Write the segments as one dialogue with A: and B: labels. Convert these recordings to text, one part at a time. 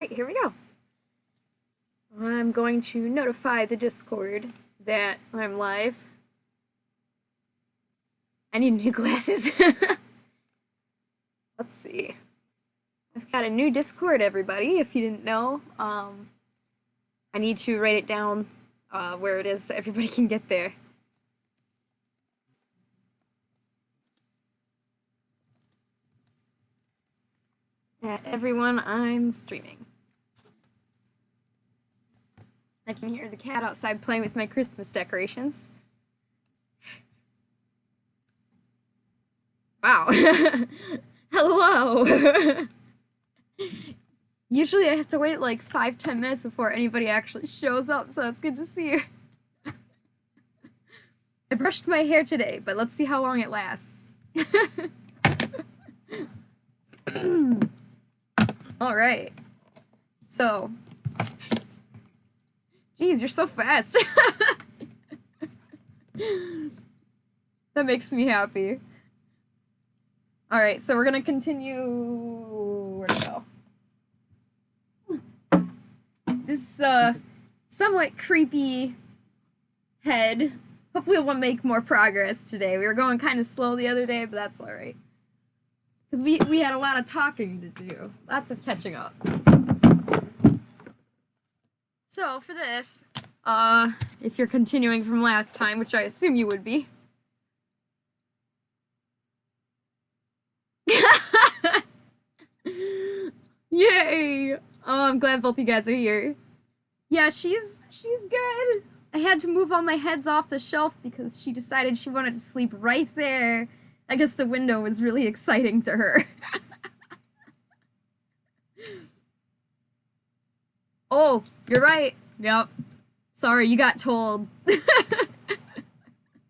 A: Alright, here we go. I'm going to notify the Discord that I'm live. I need new glasses. Let's see. I've got a new Discord, everybody, if you didn't know. I need to write it down where it is so everybody can get there. Everyone, I'm streaming. I can hear the cat outside playing with my Christmas decorations. Wow. Hello. Usually I have to wait like 5-10 minutes before anybody actually shows up, so it's good to see you. I brushed my hair today, but let's see how long it lasts. Alright. So. Jeez, you're so fast. That makes me happy. Alright, so we're gonna continue. Where'd it go? This, somewhat creepy head. Hopefully we'll make more progress today. We were going kind of slow the other day, but that's alright. Because we had a lot of talking to do. Lots of catching up. So, for this, if you're continuing from last time, which I assume you would be. Yay! Oh, I'm glad both you guys are here. Yeah, she's good. I had to move all my heads off the shelf because she decided she wanted to sleep right there. I guess the window was really exciting to her. Oh, you're right. Yep. Sorry, you got told.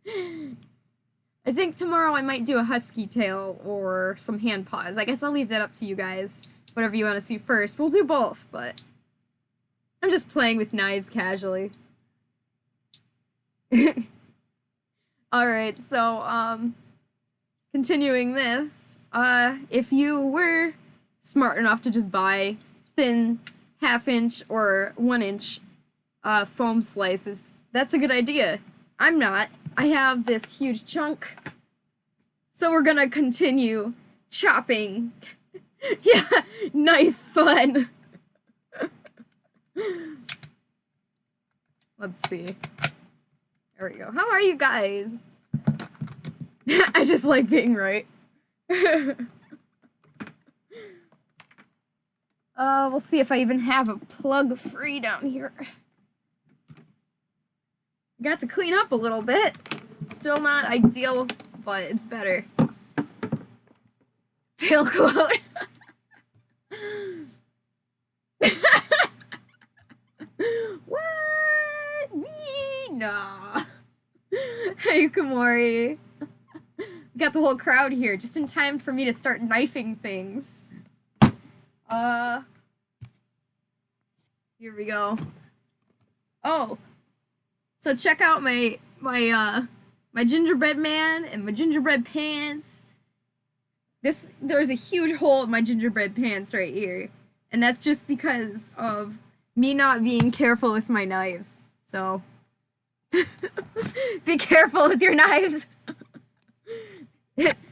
A: I think tomorrow I might do a husky tail or some hand paws. I guess I'll leave that up to you guys. Whatever you want to see first. We'll do both, but I'm just playing with knives casually. Alright, so, continuing this, if you were smart enough to just buy thin 1/2 inch or 1 inch foam slices, that's a good idea. I'm not. I have this huge chunk. So we're gonna continue chopping. Yeah, knife fun. Let's see. There we go. How are you guys? I just like being right. We'll see if I even have a plug free down here. Got to clean up a little bit. Still not ideal, but it's better. Tail quote. What? Me? Nah. Hey, Komori. Got the whole crowd here, just in time for me to start knifing things. Here we go. Oh. So check out my gingerbread man and my gingerbread pants. There's a huge hole in my gingerbread pants right here. And that's just because of me not being careful with my knives. So be careful with your knives.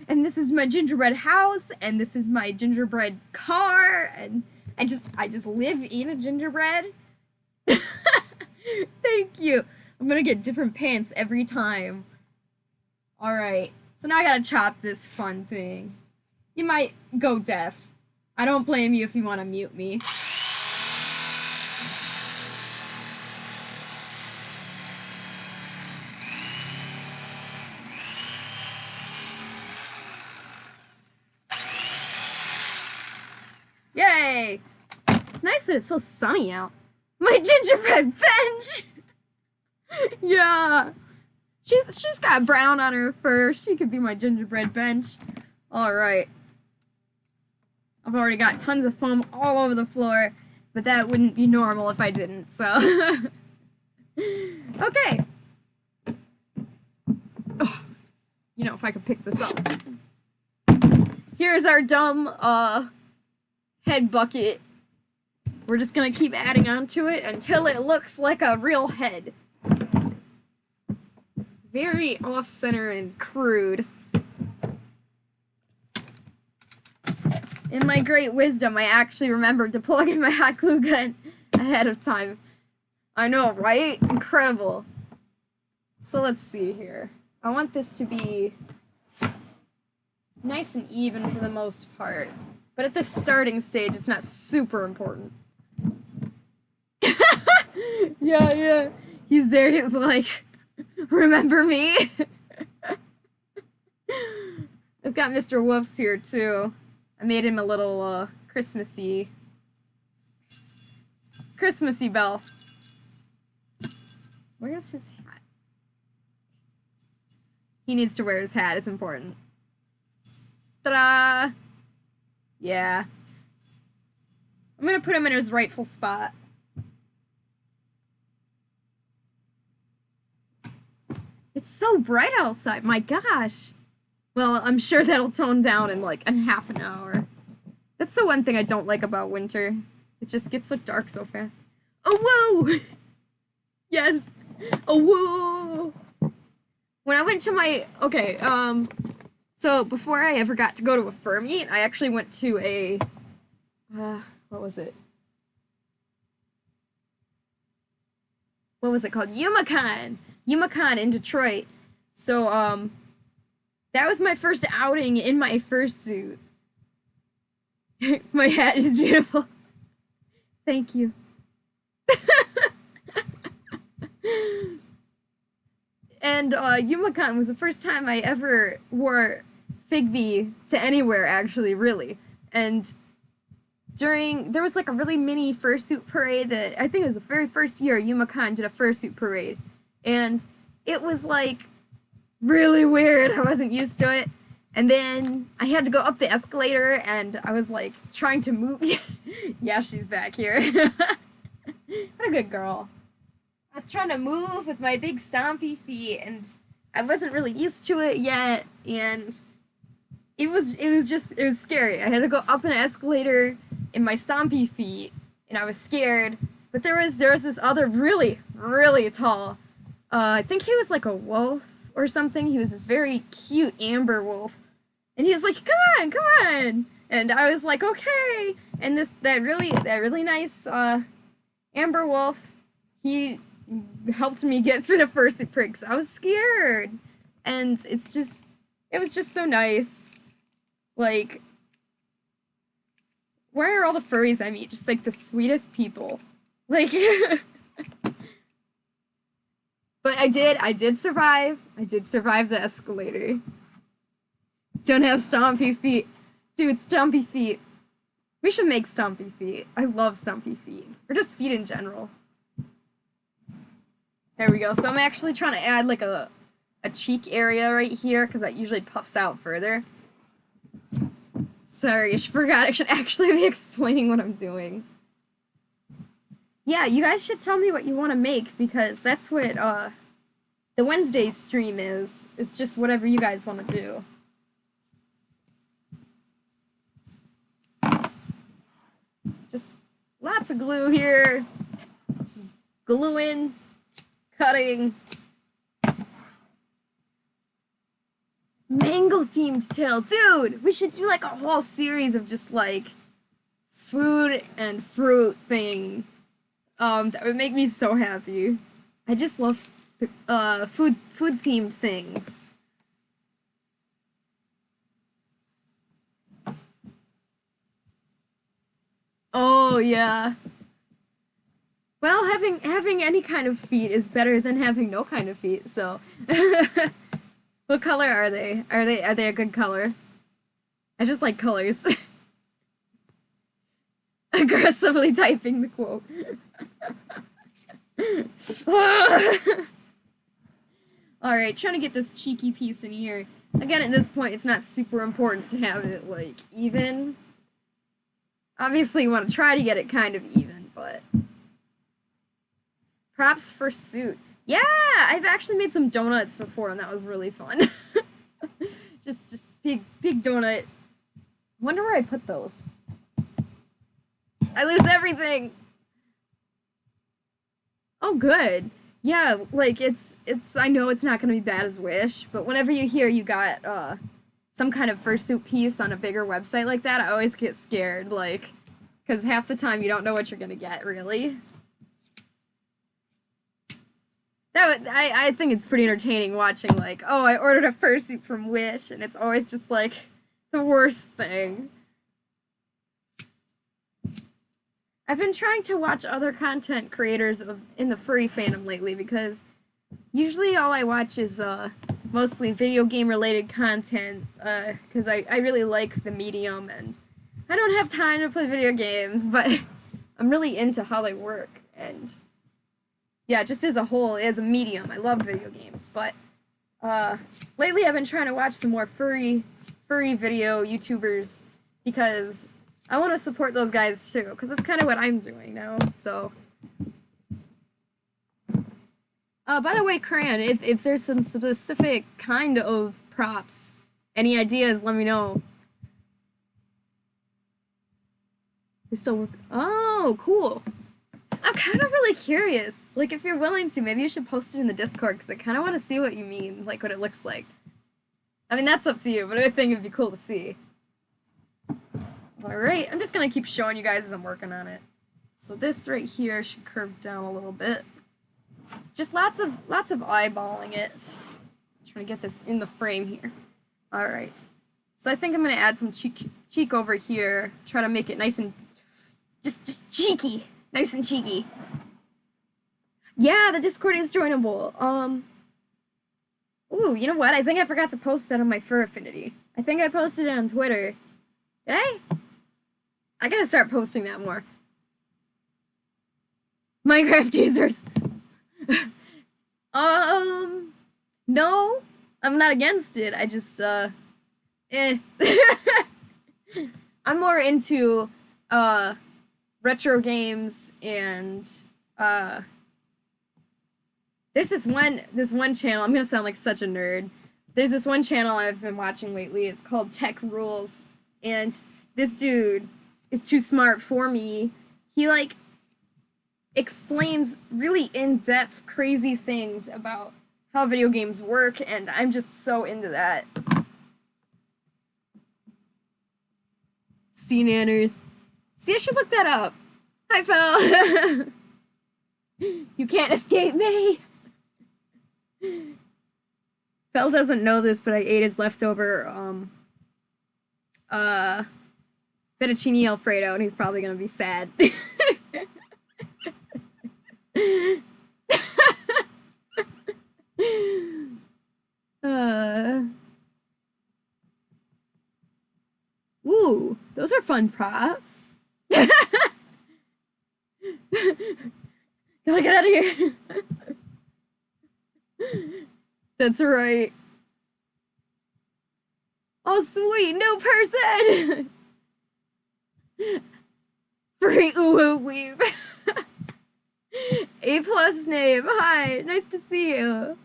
A: And this is my gingerbread house, and this is my gingerbread car, and I just live in a gingerbread. Thank you. I'm gonna get different pants every time. Alright, so now I gotta chop this fun thing. You might go deaf. I don't blame you if you want to mute me. Yay! It's nice that it's so sunny out. My gingerbread bench! Yeah! She's got brown on her fur. She could be my gingerbread bench. Alright. I've already got tons of foam all over the floor, but that wouldn't be normal if I didn't, so. Okay. Oh, you know, if I could pick this up. Here's our dumb, head bucket. we're just gonna keep adding on to it until it looks like a real head. Very off-center and crude. In my great wisdom, I actually remembered to plug in my hot glue gun ahead of time. I know, right? Incredible. So let's see here. I want this to be nice and even for the most part. But at this starting stage, it's not super important. Yeah. He's there, he's like, remember me? I've got Mr. Wolf's here, too. I made him a little, Christmassy bell. Where's his hat? He needs to wear his hat, it's important. Ta-da! Yeah. I'm gonna put him in his rightful spot. It's so bright outside, my gosh. Well, I'm sure that'll tone down in like half an hour. That's the one thing I don't like about winter. It just gets so dark so fast. Oh, woo! Yes! Oh, woo! When I went to my... Okay, so before I ever got to go to a fur meet, I actually went to a... what was it? What was it called? YumaCon! YumaCon in Detroit. So, that was my first outing in my fursuit. My hat is beautiful. Thank you. And YumaCon was the first time I ever wore Figby to anywhere, actually, really. And there was like a really mini fursuit parade that, I think it was the very first year YumaCon did a fursuit parade. And it was like really weird. I wasn't used to it. And then I had to go up the escalator and I was like trying to move. Yeah, she's back here. What a good girl. I was trying to move with my big stompy feet and I wasn't really used to it yet, and it was scary. I had to go up an escalator in my stompy feet and I was scared. But there was this other really, really tall, I think he was like a wolf or something. He was this very cute amber wolf. And he was like, come on. And I was like, okay. And that really nice amber wolf, he helped me get through the first pricks. I was scared. And it was just so nice. Like, why are all the furries I meet just like the sweetest people? Like, but I did survive. I did survive the escalator. Don't have stompy feet. Dude, stompy feet. We should make stompy feet. I love stompy feet. Or just feet in general. There we go. So I'm actually trying to add like a cheek area right here because that usually puffs out further. Sorry, I forgot I should actually be explaining what I'm doing. Yeah, you guys should tell me what you want to make because that's what the Wednesday stream is. It's just whatever you guys want to do. Just lots of glue here. Just gluing, cutting. Mango themed tail. Dude, we should do like a whole series of just like food and fruit thing. That would make me so happy. I just love food themed things. Oh yeah. Well, having any kind of feet is better than having no kind of feet, so what color are they? Are they a good color? I just like colors. Aggressively typing the quote. Alright, trying to get this cheeky piece in here. Again, at this point, it's not super important to have it, like, even. Obviously, you want to try to get it kind of even, but... Props Fursuit. Yeah! I've actually made some donuts before, and that was really fun. just big donut. Wonder where I put those. I lose everything. Oh, good. Yeah, like, I know it's not gonna be bad as Wish, but whenever you hear you got, some kind of fursuit piece on a bigger website like that, I always get scared, like, because half the time you don't know what you're gonna get, really. I think it's pretty entertaining watching, like, oh, I ordered a fursuit from Wish, and it's always just, like, the worst thing. I've been trying to watch other content creators in the furry fandom lately, because usually all I watch is, mostly video game related content, because I really like the medium, and I don't have time to play video games, but I'm really into how they work, and yeah, just as a whole, as a medium, I love video games, but lately I've been trying to watch some more furry video YouTubers, because I want to support those guys too, because that's kind of what I'm doing now, so. By the way, Cran, if there's some specific kind of props, any ideas, let me know. It's still working. Oh, cool. I'm kind of really curious. Like, if you're willing to, maybe you should post it in the Discord, because I kind of want to see what you mean, like what it looks like. I mean, that's up to you, but I think it'd be cool to see. Alright, I'm just gonna keep showing you guys as I'm working on it. So this right here should curve down a little bit. Just lots of eyeballing it. Trying to get this in the frame here. Alright. So I think I'm gonna add some cheek over here. Try to make it nice and just cheeky. Nice and cheeky. Yeah, the Discord is joinable. Ooh, you know what? I think I forgot to post that on my Fur Affinity. I think I posted it on Twitter. Did I? I gotta start posting that more. Minecraft users. No, I'm not against it. I just, I'm more into, retro games, and, there's this one channel, I'm gonna sound like such a nerd. There's this one channel I've been watching lately, it's called Tech Rules, and this dude is too smart for me. He, like, explains really in-depth, crazy things about how video games work, and I'm just so into that. Sea Nanners. See, I should look that up. Hi, Phil. You can't escape me. Phil doesn't know this, but I ate his leftover, fettuccine Alfredo, and he's probably gonna be sad. Ooh, those are fun props. Gotta get out of here. That's right. Oh, sweet, new person. Free ooh weave. A+ name. Hi, nice to see you.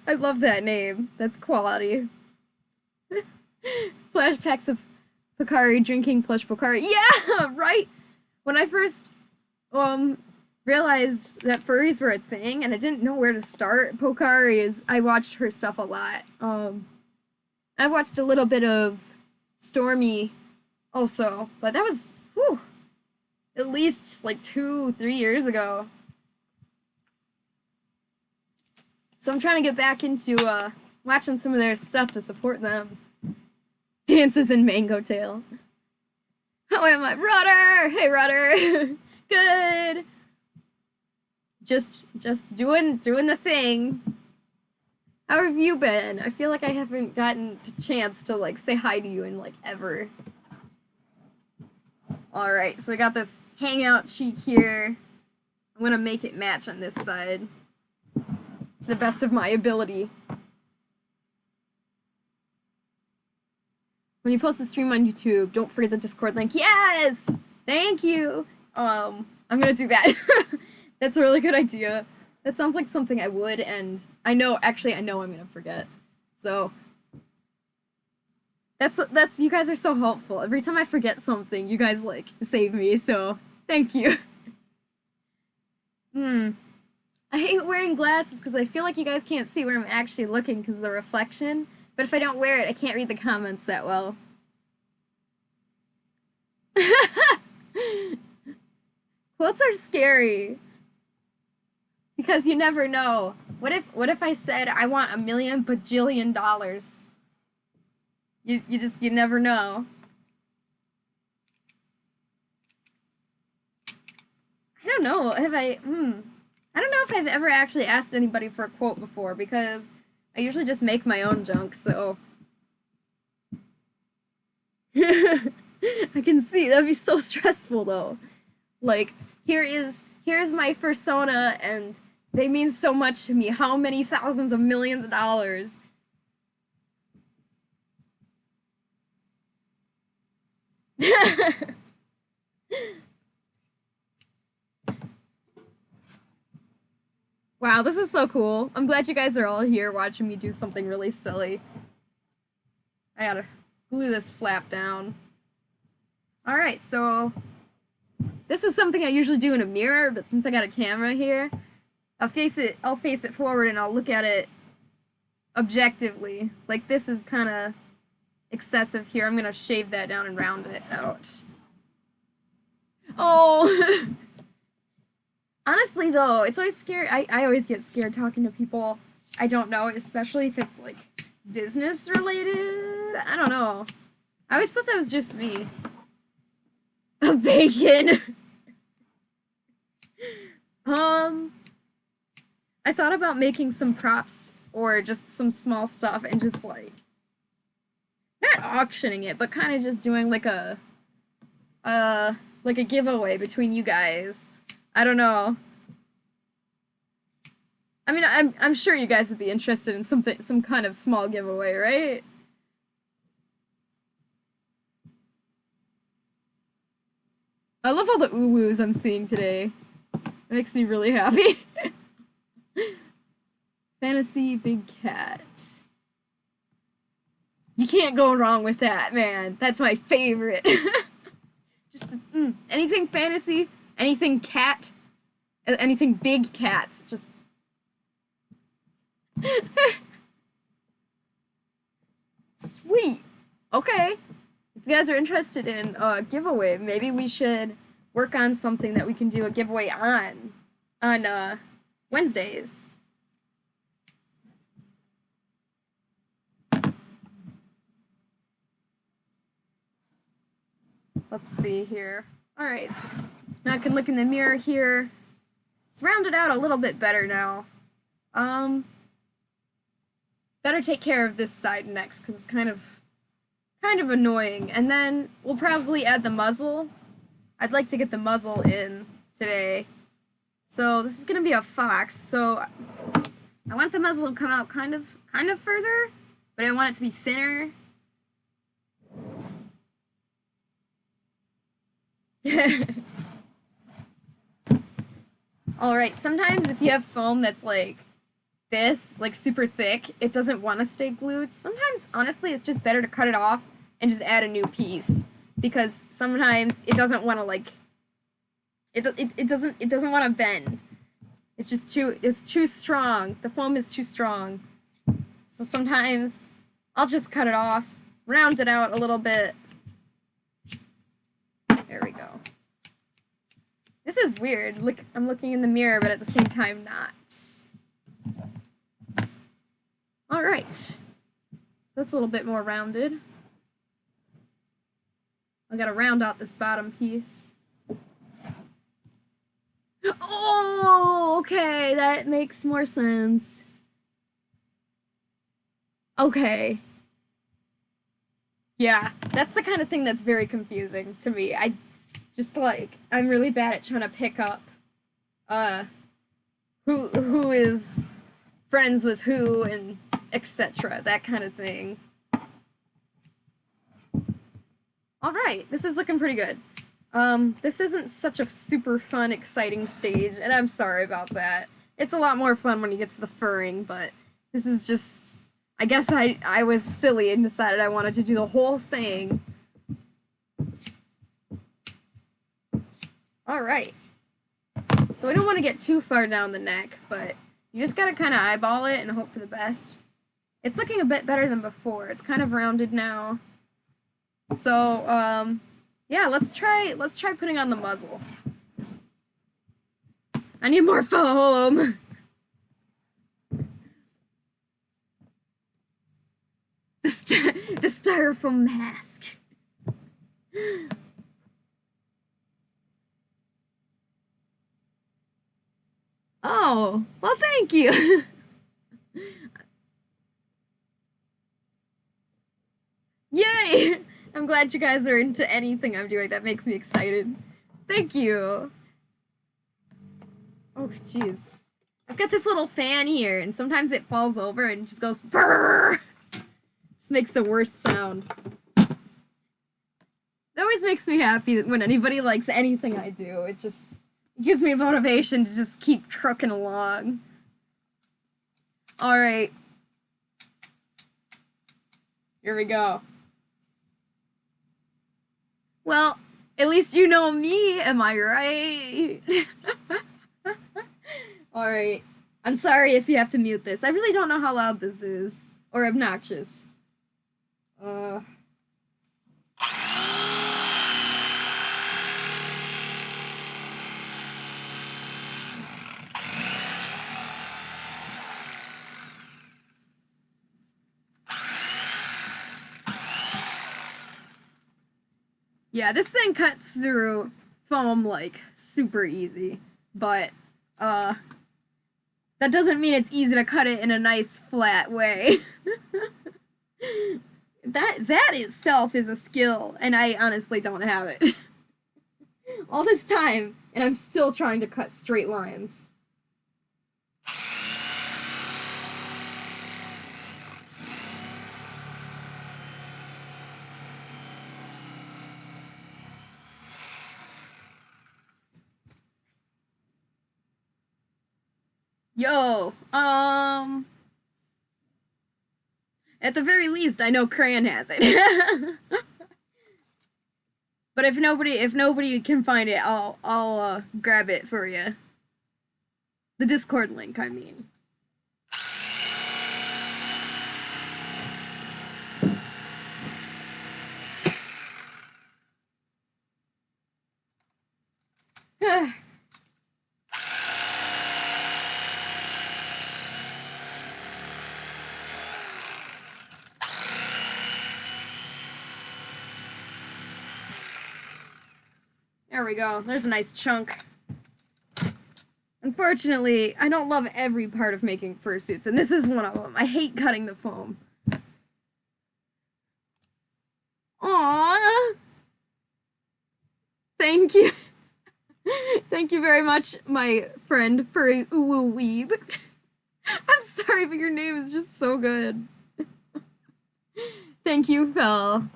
A: I love that name. That's quality. Flashbacks of Pocari drinking flush Pocari. Yeah, right. When I first realized that furries were a thing and I didn't know where to start, Pocari is, I watched her stuff a lot. I watched a little bit of Stormy also, but that was whew, at least like 2-3 years ago. So I'm trying to get back into watching some of their stuff to support them. Dances in Mango Tail. How am I? Rudder! Hey, Rudder! Good! Just doing the thing. How have you been? I feel like I haven't gotten a chance to, like, say hi to you in, like, ever. Alright, so I got this hangout cheek here. I'm gonna make it match on this side to the best of my ability. When you post a stream on YouTube, don't forget the Discord link. Yes! Thank you! I'm gonna do that. That's a really good idea. That sounds like something I would, and I know I'm gonna forget. So, That's you guys are so helpful. Every time I forget something, you guys like save me, so thank you. Hmm. I hate wearing glasses because I feel like you guys can't see where I'm actually looking because of the reflection. But if I don't wear it, I can't read the comments that well. Quotes are scary because you never know. What if I said I want $1 million bajillion dollars? You never know. I don't know. I don't know if I've ever actually asked anybody for a quote before because I usually just make my own junk, so I can see that'd be so stressful though. Like here's my persona and they mean so much to me. How many thousands of millions of dollars? Wow, this is so cool. I'm glad you guys are all here watching me do something really silly. I gotta glue this flap down. Alright, so this is something I usually do in a mirror, but since I got a camera here, I'll face it forward and I'll look at it objectively. Like this is kinda excessive here. I'm gonna shave that down and round it out. Oh Honestly, though, it's always scary. I always get scared talking to people I don't know, especially if it's, like, business related. I don't know. I always thought that was just me. A bacon! I thought about making some props or just some small stuff and just, like, not auctioning it, but kind of just doing, like a giveaway between you guys. I don't know. I mean, I'm sure you guys would be interested in some kind of small giveaway, right? I love all the ooh-woos I'm seeing today. It makes me really happy. Fantasy big cat. You can't go wrong with that, man. That's my favorite. Just anything fantasy, anything cat, anything big cats. Just sweet. Okay. If you guys are interested in a giveaway, maybe we should work on something that we can do a giveaway on Wednesdays. Let's see here. Alright. Now I can look in the mirror here. It's rounded out a little bit better now. Better take care of this side next, because it's kind of annoying. And then we'll probably add the muzzle. I'd like to get the muzzle in today. So this is gonna be a fox, so I want the muzzle to come out kind of further, but I want it to be thinner. Alright, sometimes if you have foam that's like this, like super thick, it doesn't want to stay glued. Sometimes, honestly, it's just better to cut it off and just add a new piece. Because sometimes it doesn't want to like, it doesn't want to bend. It's just it's too strong. The foam is too strong. So sometimes I'll just cut it off, round it out a little bit. There we go. This is weird. Look, I'm looking in the mirror, but at the same time not. Alright. That's a little bit more rounded. I gotta round out this bottom piece. Oh, okay, that makes more sense. Okay. Yeah, that's the kind of thing that's very confusing to me. I'm really bad at trying to pick up, who is friends with who and etc. That kind of thing. Alright, this is looking pretty good. This isn't such a super fun, exciting stage, and I'm sorry about that. It's a lot more fun when you get to the furring, but this is just... I guess I was silly and decided I wanted to do the whole thing. Alright. So we don't want to get too far down the neck, but you just gotta kind of eyeball it and hope for the best. It's looking a bit better than before. It's kind of rounded now. So, yeah, let's try putting on the muzzle. I need more foam! The styrofoam mask. Oh, well, thank you. Yay! I'm glad you guys are into anything I'm doing. That makes me excited. Thank you. Oh, jeez. I've got this little fan here, and sometimes it falls over and just goes brrr. Just makes the worst sound. It always makes me happy when anybody likes anything I do. It just gives me motivation to just keep trucking along. Alright. Here we go. Well, at least you know me, am I right? Alright. I'm sorry if you have to mute this. I really don't know how loud this is. Or obnoxious. Yeah, this thing cuts through foam, like, super easy. But, that doesn't mean it's easy to cut it in a nice, flat way. That itself is a skill, and I honestly don't have it. All this time, and I'm still trying to cut straight lines. Yo, at the very least, I know Crayon has it. But if nobody can find it, I'll grab it for you. The Discord link, I mean. There we go. There's a nice chunk. Unfortunately, I don't love every part of making fursuits, and this is one of them. I hate cutting the foam. Aww. Thank you. Thank you very much, my friend, Furry Uwu Weeb. I'm sorry, but your name is just so good. Thank you, Fel.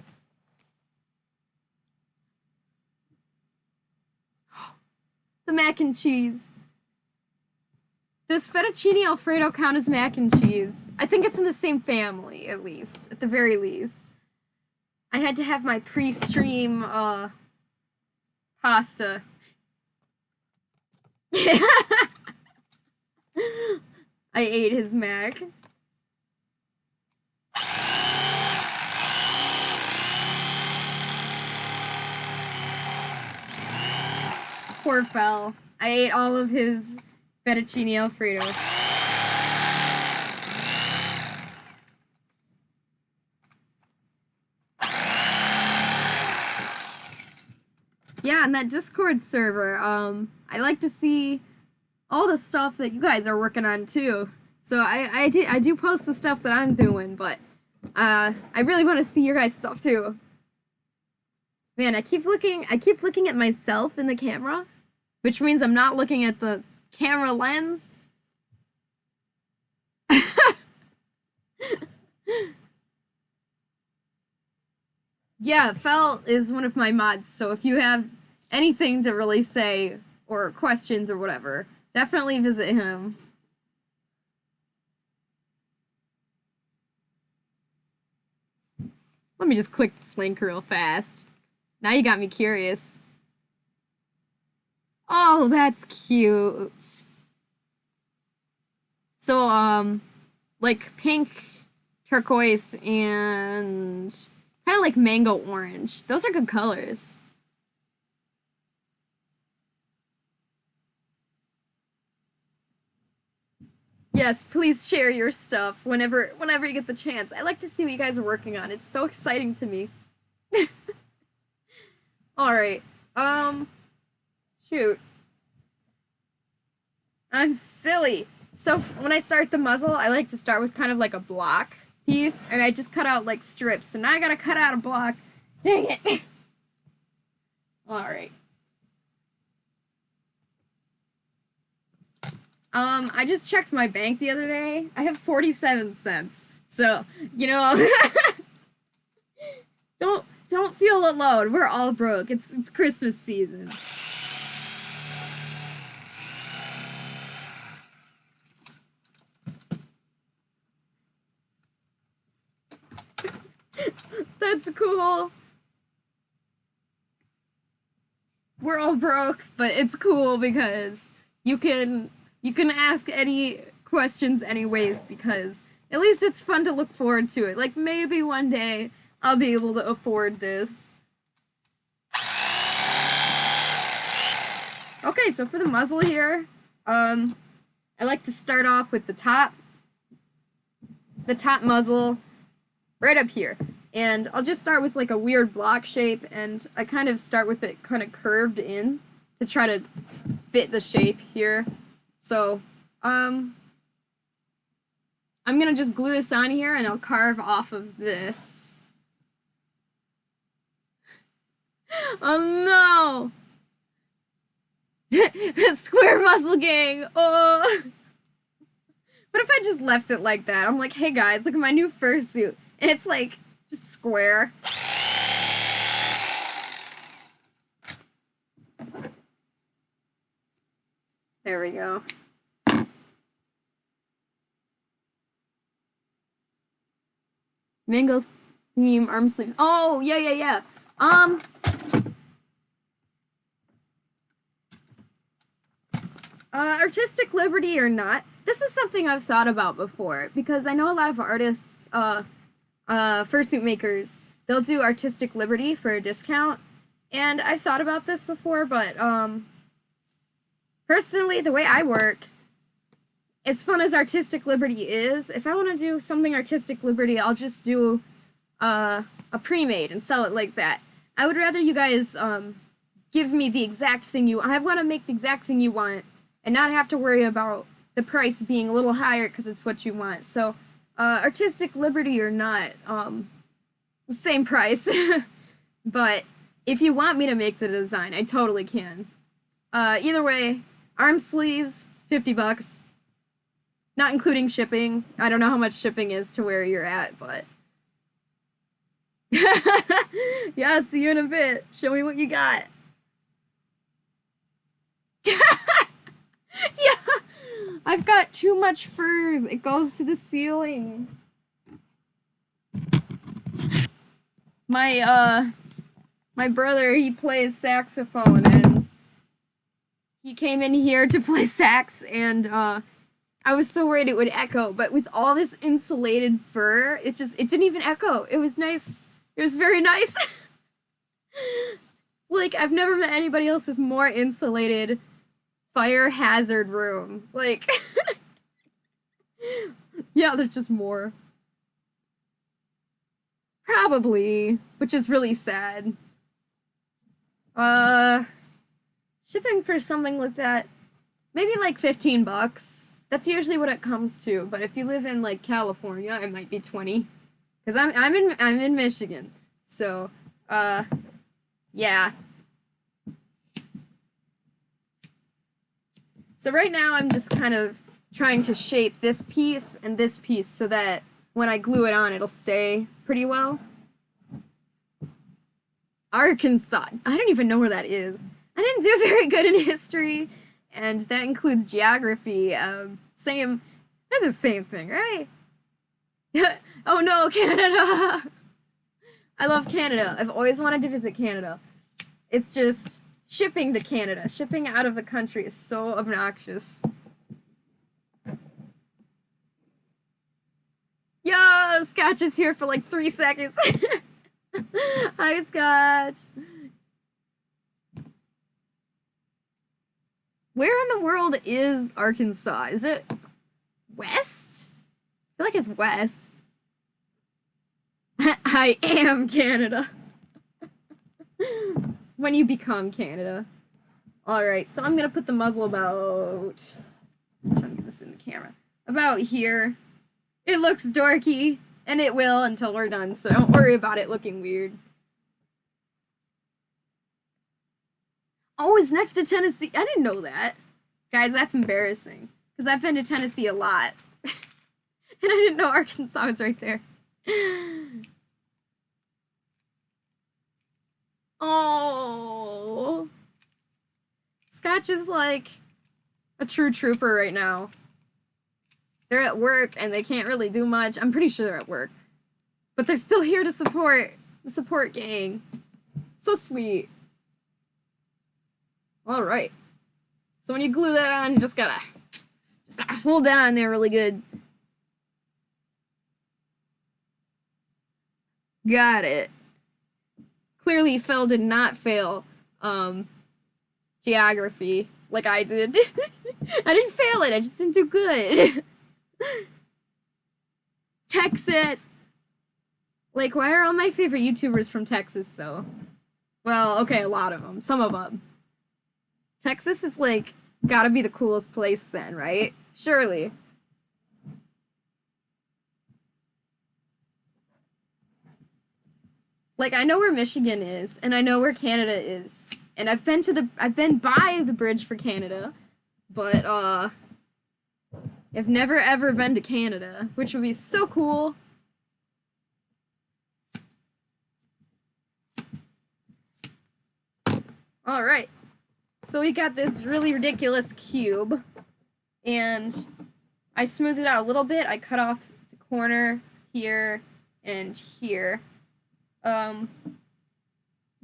A: The mac and cheese. Does fettuccine alfredo count as mac and cheese? I think it's in the same family, at least. At the very least. I had to have my pre-stream, pasta. I ate his mac. Poor Fel. I ate all of his fettuccine alfredo. Yeah, and that Discord server, I like to see all the stuff that you guys are working on too. So I do post the stuff that I'm doing, but I really want to see your guys' stuff too. Man, I keep looking at myself in the camera, which means I'm not looking at the camera lens. Yeah, Fel is one of my mods, so if you have anything to really say, or questions or whatever, definitely visit him. Let me just click this link real fast. Now you got me curious. Oh, that's cute. So, like pink, turquoise, and kind of like mango orange. Those are good colors. Yes, please share your stuff whenever you get the chance. I like to see what you guys are working on. It's so exciting to me. All right. Shoot. I'm silly. So when I start the muzzle, I like to start with kind of like a block piece, and I just cut out like strips. And now I gotta cut out a block. Dang it. All right. I just checked my bank the other day. I have 47 cents. So, you know, don't feel alone. We're all broke. It's Christmas season. That's cool. We're all broke, but it's cool because you can ask any questions anyways, because at least it's fun to look forward to it. Like, maybe one day I'll be able to afford this. Okay, so for the muzzle here, I like to start off with the top muzzle right up here. And I'll just start with like a weird block shape, and I kind of start with it kind of curved in to try to fit the shape here. So, I'm gonna just glue this on here, and I'll carve off of this. Oh no! The square muzzle gang! Oh! What if I just left it like that? I'm like, hey guys, look at my new fursuit. And it's like, just square. There we go. Mango theme arm sleeves. Oh, yeah. Artistic liberty or not, this is something I've thought about before, because I know a lot of artists, fursuit makers, they'll do artistic liberty for a discount, and I've thought about this before, but, personally, the way I work, as fun as artistic liberty is, if I want to do something artistic liberty, I'll just do a pre-made and sell it like that. I would rather you guys give me the exact thing you want. I want to make the exact thing you want and not have to worry about the price being a little higher because it's what you want. So artistic liberty or not, same price. But if you want me to make the design, I totally can. Either way, arm sleeves, $50. Not including shipping. I don't know how much shipping is to where you're at, but... Yeah, see you in a bit. Show me what you got. Yeah! I've got too much furs. It goes to the ceiling. My brother, he plays saxophone, and he came in here to play sax, and, I was so worried it would echo, but with all this insulated fur, it didn't even echo. It was nice. It was very nice. Like, I've never met anybody else with more insulated fire hazard room. Like, yeah, there's just more. Probably, which is really sad. Shipping for something like that, maybe like $15. That's usually what it comes to, but if you live in like California, it might be 20. Cause I'm in Michigan, so yeah. So right now I'm just kind of trying to shape this piece and this piece so that when I glue it on, it'll stay pretty well. Arkansas. I don't even know where that is. I didn't do very good in history. And that includes geography. They're the same thing, right? Oh no, Canada! I love Canada. I've always wanted to visit Canada. It's just shipping to Canada. Shipping out of the country is so obnoxious. Yo, Scotch is here for like 3 seconds. Hi, Scotch. Where in the world is Arkansas? Is it west? I feel like it's west. I am Canada. When you become Canada. Alright, so I'm gonna put the muzzle about... I'm trying to get this in the camera. About here. It looks dorky, and it will until we're done, so don't worry about it looking weird. Oh, it's next to Tennessee. I didn't know that. Guys, that's embarrassing. Because I've been to Tennessee a lot. And I didn't know Arkansas was right there. Oh. Scotch is like a true trooper right now. They're at work and they can't really do much. I'm pretty sure they're at work. But they're still here to support the support gang. So sweet. Alright. So when you glue that on, you just gotta hold that on there really good. Got it. Clearly Phil did not fail geography like I did. I didn't fail it, I just didn't do good. Texas! Like, why are all my favorite YouTubers from Texas, though? Well, okay, a lot of them. Some of them. Texas is, like, gotta be the coolest place then, right? Surely. Like, I know where Michigan is, and I know where Canada is. And I've been by the bridge for Canada, but, I've never ever been to Canada, which would be so cool. Alright, so we got this really ridiculous cube, and I smoothed it out a little bit. I cut off the corner here and here.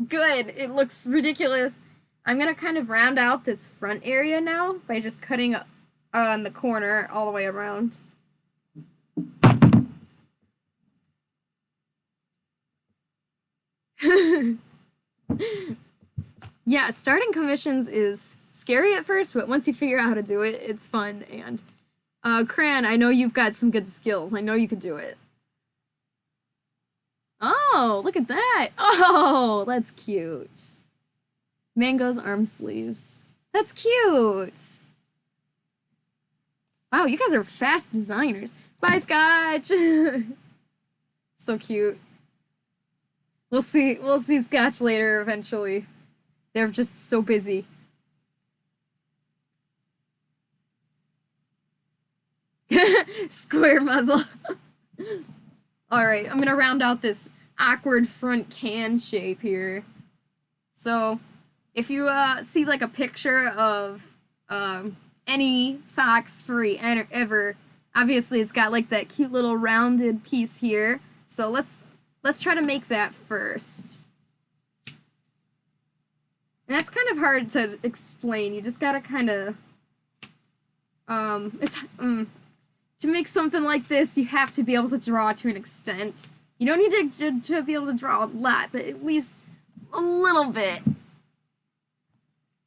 A: Good, it looks ridiculous. I'm gonna kind of round out this front area now by just cutting on the corner all the way around. Yeah, starting commissions is scary at first, but once you figure out how to do it, it's fun. And Cran, I know you've got some good skills. I know you could do it. Oh, look at that. Oh, that's cute. Mango's arm sleeves. That's cute. Wow, you guys are fast designers. Bye, Scotch. So cute. We'll see Scotch later eventually. They're just so busy. Square muzzle. Alright, I'm gonna round out this awkward front can shape here. So, if you see like a picture of any fox furry ever, obviously it's got like that cute little rounded piece here. So let's try to make that first. And that's kind of hard to explain. You just gotta kind of to make something like this, you have to be able to draw to an extent. You don't need to be able to draw a lot, but at least a little bit.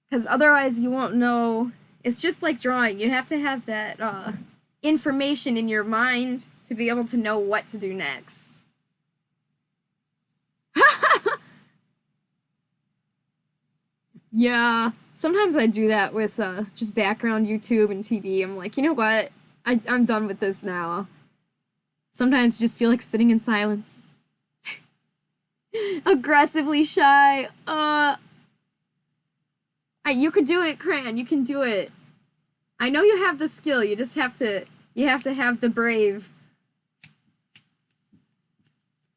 A: Because otherwise you won't know. It's just like drawing. You have to have that information in your mind to be able to know what to do next. Yeah, sometimes I do that with just background YouTube and TV. I'm like, you know what? I'm done with this now. Sometimes you just feel like sitting in silence. Aggressively shy. You could do it, Cran. You can do it. I know you have the skill. You just have to. You have to have the brave.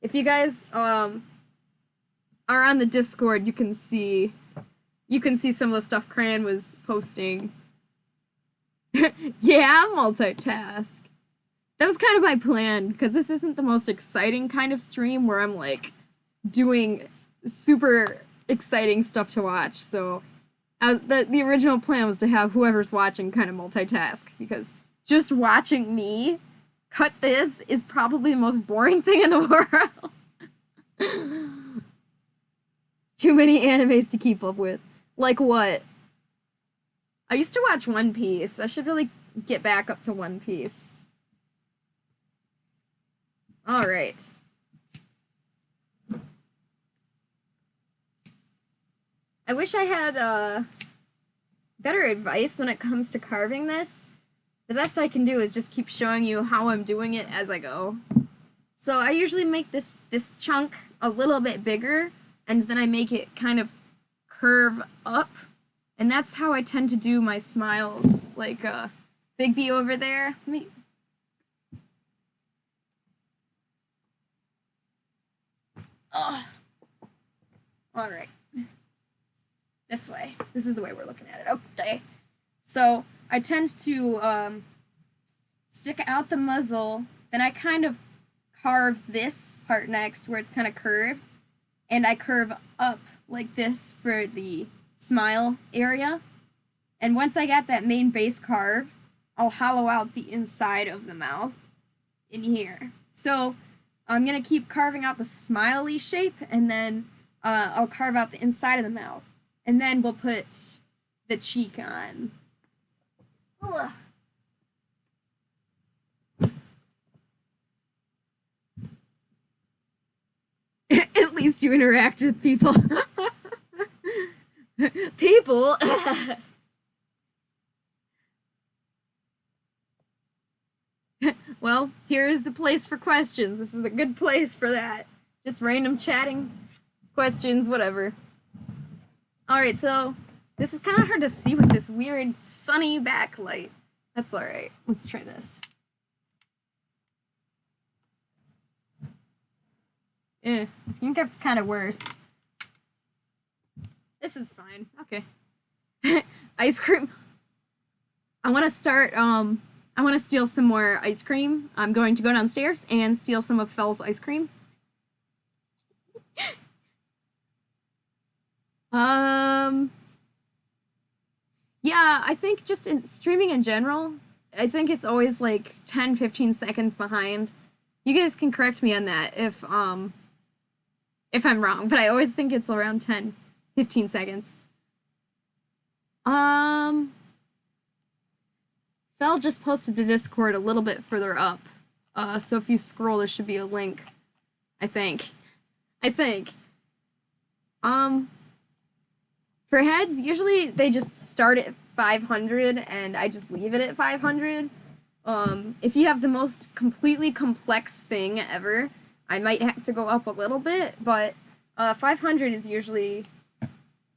A: If you guys are on the Discord, you can see some of the stuff Cran was posting. Yeah, multitask. That was kind of my plan, because this isn't the most exciting kind of stream where I'm like doing super exciting stuff to watch. So the original plan was to have whoever's watching kind of multitask, because just watching me cut this is probably the most boring thing in the world. Too many animes to keep up with. Like what? I used to watch One Piece. I should really get back up to One Piece. Alright. I wish I had better advice when it comes to carving this. The best I can do is just keep showing you how I'm doing it as I go. So I usually make this chunk a little bit bigger, and then I make it kind of curve up. And that's how I tend to do my smiles, like Big B over there. Oh. Alright. This way. This is the way we're looking at it. Okay. So I tend to stick out the muzzle, then I kind of carve this part next where it's kind of curved, and I curve up like this for the smile area. And once I got that main base carve, I'll hollow out the inside of the mouth in here. So I'm going to keep carving out the smiley shape, and then I'll carve out the inside of the mouth. And then we'll put the cheek on. Ugh. At least you interact with people. People. Well, here's the place for questions. This is a good place for that. Just random chatting, questions, whatever. Alright, so this is kind of hard to see with this weird sunny backlight. That's alright. Let's try this. I think that's kind of worse. This is fine. Okay. Ice cream. I want to start, I want to steal some more ice cream. I'm going to go downstairs and steal some of Fel's ice cream. Yeah, I think just in streaming in general, I think it's always like 10-15 seconds behind. You guys can correct me on that if I'm wrong, but I always think it's around 10-15 seconds. Fel just posted the Discord a little bit further up. So if you scroll, there should be a link. I think. For heads, usually they just start at 500 and I just leave it at 500. If you have the most completely complex thing ever, I might have to go up a little bit, but 500 is usually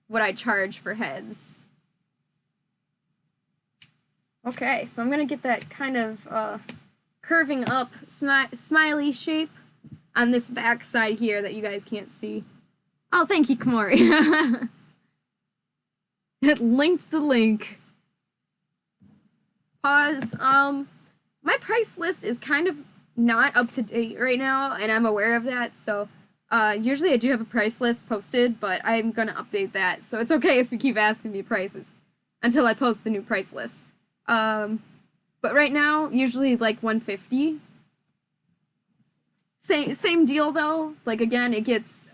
A: what I charge for heads. Okay, so I'm gonna get that kind of curving up smiley shape on this back side here that you guys can't see. Oh, thank you, Kamori. It linked the link. Pause. My price list is kind of not up to date right now, and I'm aware of that, so usually I do have a price list posted, but I'm gonna update that, so it's okay if you keep asking me prices until I post the new price list. But right now, usually like 150. Same deal though. Like again, it gets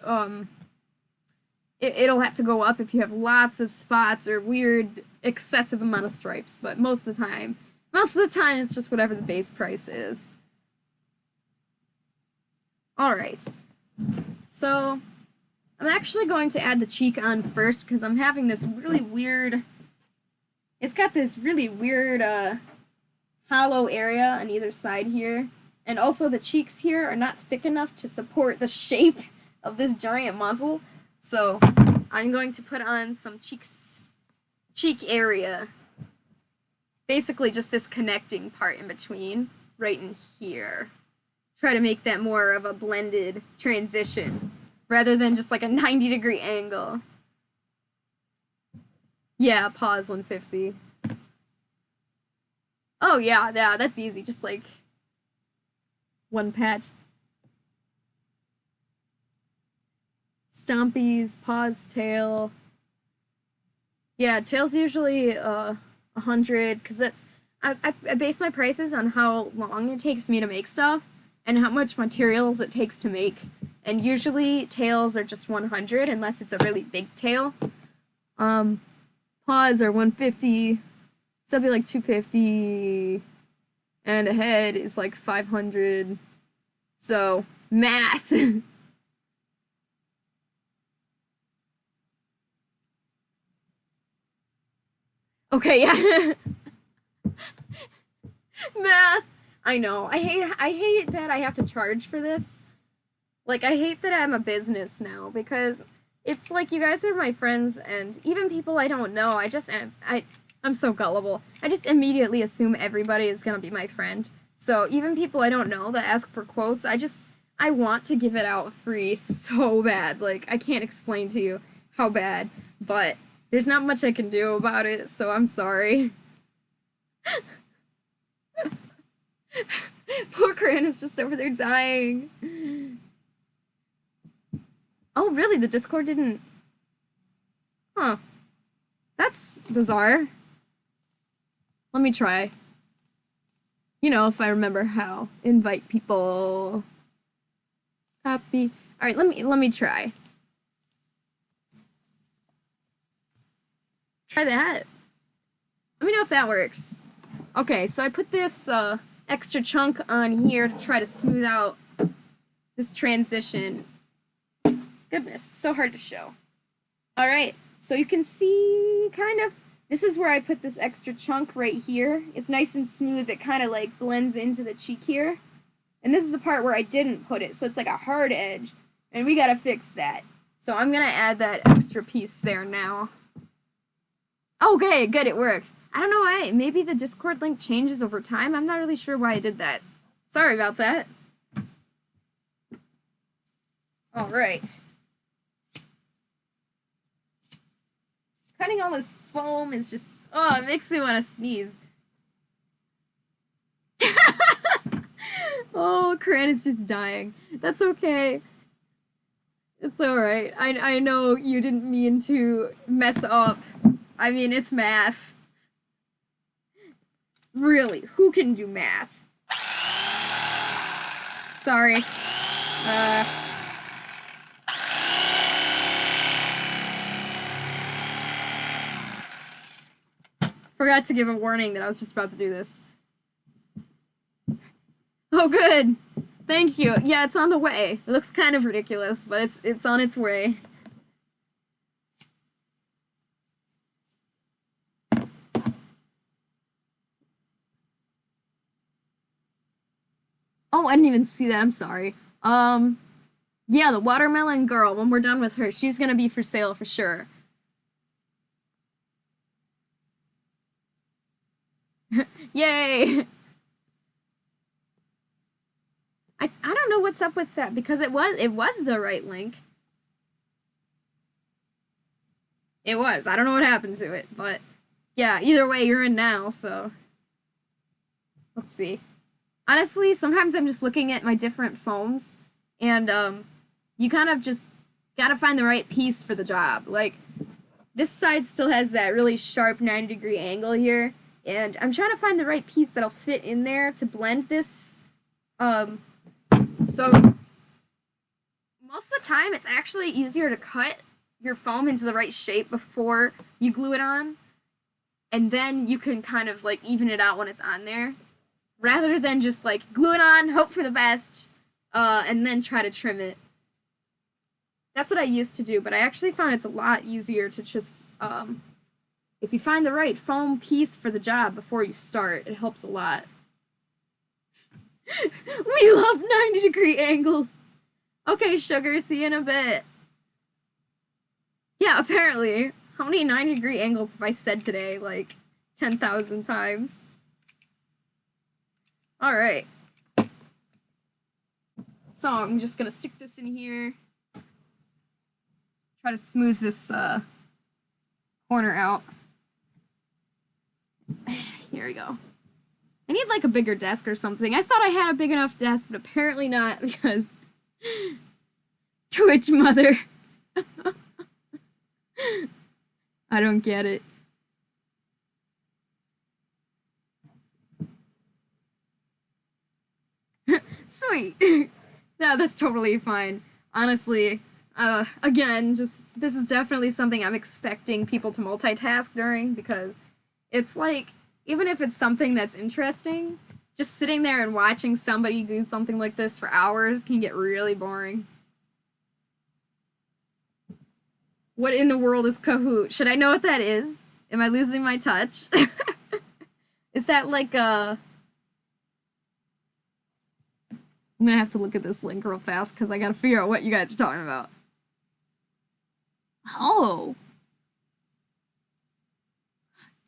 A: it'll have to go up if you have lots of spots or weird excessive amount of stripes, but most of the time it's just whatever the base price is. Alright. So I'm actually going to add the cheek on first because I'm having this really weird, it's got this really weird hollow area on either side here. And also the cheeks here are not thick enough to support the shape of this giant muzzle. So I'm going to put on some cheek area. Basically just this connecting part in between, right in here. Try to make that more of a blended transition, rather than just like a 90-degree angle. Yeah, pause 150. Oh yeah, that's easy, just like one patch. Stompies, paws, tail. Yeah, tail's usually 100 because that's I base my prices on how long it takes me to make stuff and how much materials it takes to make. And usually tails are just 100 unless it's a really big tail. Paws are 150, so it'll be like 250, and a head is like 500. So math. Okay, yeah. Math. I know. I hate that I have to charge for this. Like, I hate that I'm a business now because it's like you guys are my friends and even people I don't know, I'm so gullible. I just immediately assume everybody is going to be my friend. So, even people I don't know that ask for quotes, I want to give it out free so bad. Like, I can't explain to you how bad, but there's not much I can do about it, so I'm sorry. Poor Corinne is just over there dying. Oh, really? The Discord didn't... Huh. That's bizarre. Let me try. You know, if I remember how. Invite people. Copy. Alright, let me try. Try that. Let me know if that works. Okay, so I put this extra chunk on here to try to smooth out this transition. Goodness, it's so hard to show. Alright, so you can see, kind of, this is where I put this extra chunk right here. It's nice and smooth, it kind of like blends into the cheek here. And this is the part where I didn't put it, so it's like a hard edge. And we gotta fix that. So I'm gonna add that extra piece there now. Okay, good, it worked. I don't know why, maybe the Discord link changes over time. I'm not really sure why I did that. Sorry about that. Alright. Cutting all this foam is just, oh, it makes me want to sneeze. Oh, Corinne is just dying. That's okay. It's alright. I know you didn't mean to mess up. I mean, it's math. Really, who can do math? Sorry. Forgot to give a warning that I was just about to do this. Oh, good. Thank you. Yeah, it's on the way. It looks kind of ridiculous, but it's on its way. Oh, I didn't even see that. I'm sorry. Yeah, the watermelon girl, when we're done with her, she's gonna be for sale for sure. Yay! I don't know what's up with that because it was the right link. It was. I don't know what happened to it, but yeah, either way you're in now, so let's see. Honestly, sometimes I'm just looking at my different foams and you kind of just gotta find the right piece for the job. Like this side still has that really sharp 90-degree angle here, and I'm trying to find the right piece that'll fit in there to blend this. So most of the time it's actually easier to cut your foam into the right shape before you glue it on, and then you can kind of like even it out when it's on there, rather than just like glue it on, hope for the best, and then try to trim it. That's what I used to do, but I actually found it's a lot easier to just, if you find the right foam piece for the job before you start, it helps a lot. We love 90-degree angles. Okay, sugar, see you in a bit. Yeah, apparently. How many 90-degree angles have I said today? Like, 10,000 times. Alright. So, I'm just gonna stick this in here. Try to smooth this, corner out. Here we go. I need, like, a bigger desk or something. I thought I had a big enough desk, but apparently not, because... Twitch mother. I don't get it. Sweet. No, that's totally fine. Honestly, again, just this is definitely something I'm expecting people to multitask during, because it's like, even if it's something that's interesting, just sitting there and watching somebody do something like this for hours can get really boring. What in the world is Kahoot? Should I know what that is? Am I losing my touch? Is that like a... I'm gonna have to look at this link real fast because I gotta figure out what you guys are talking about. Oh.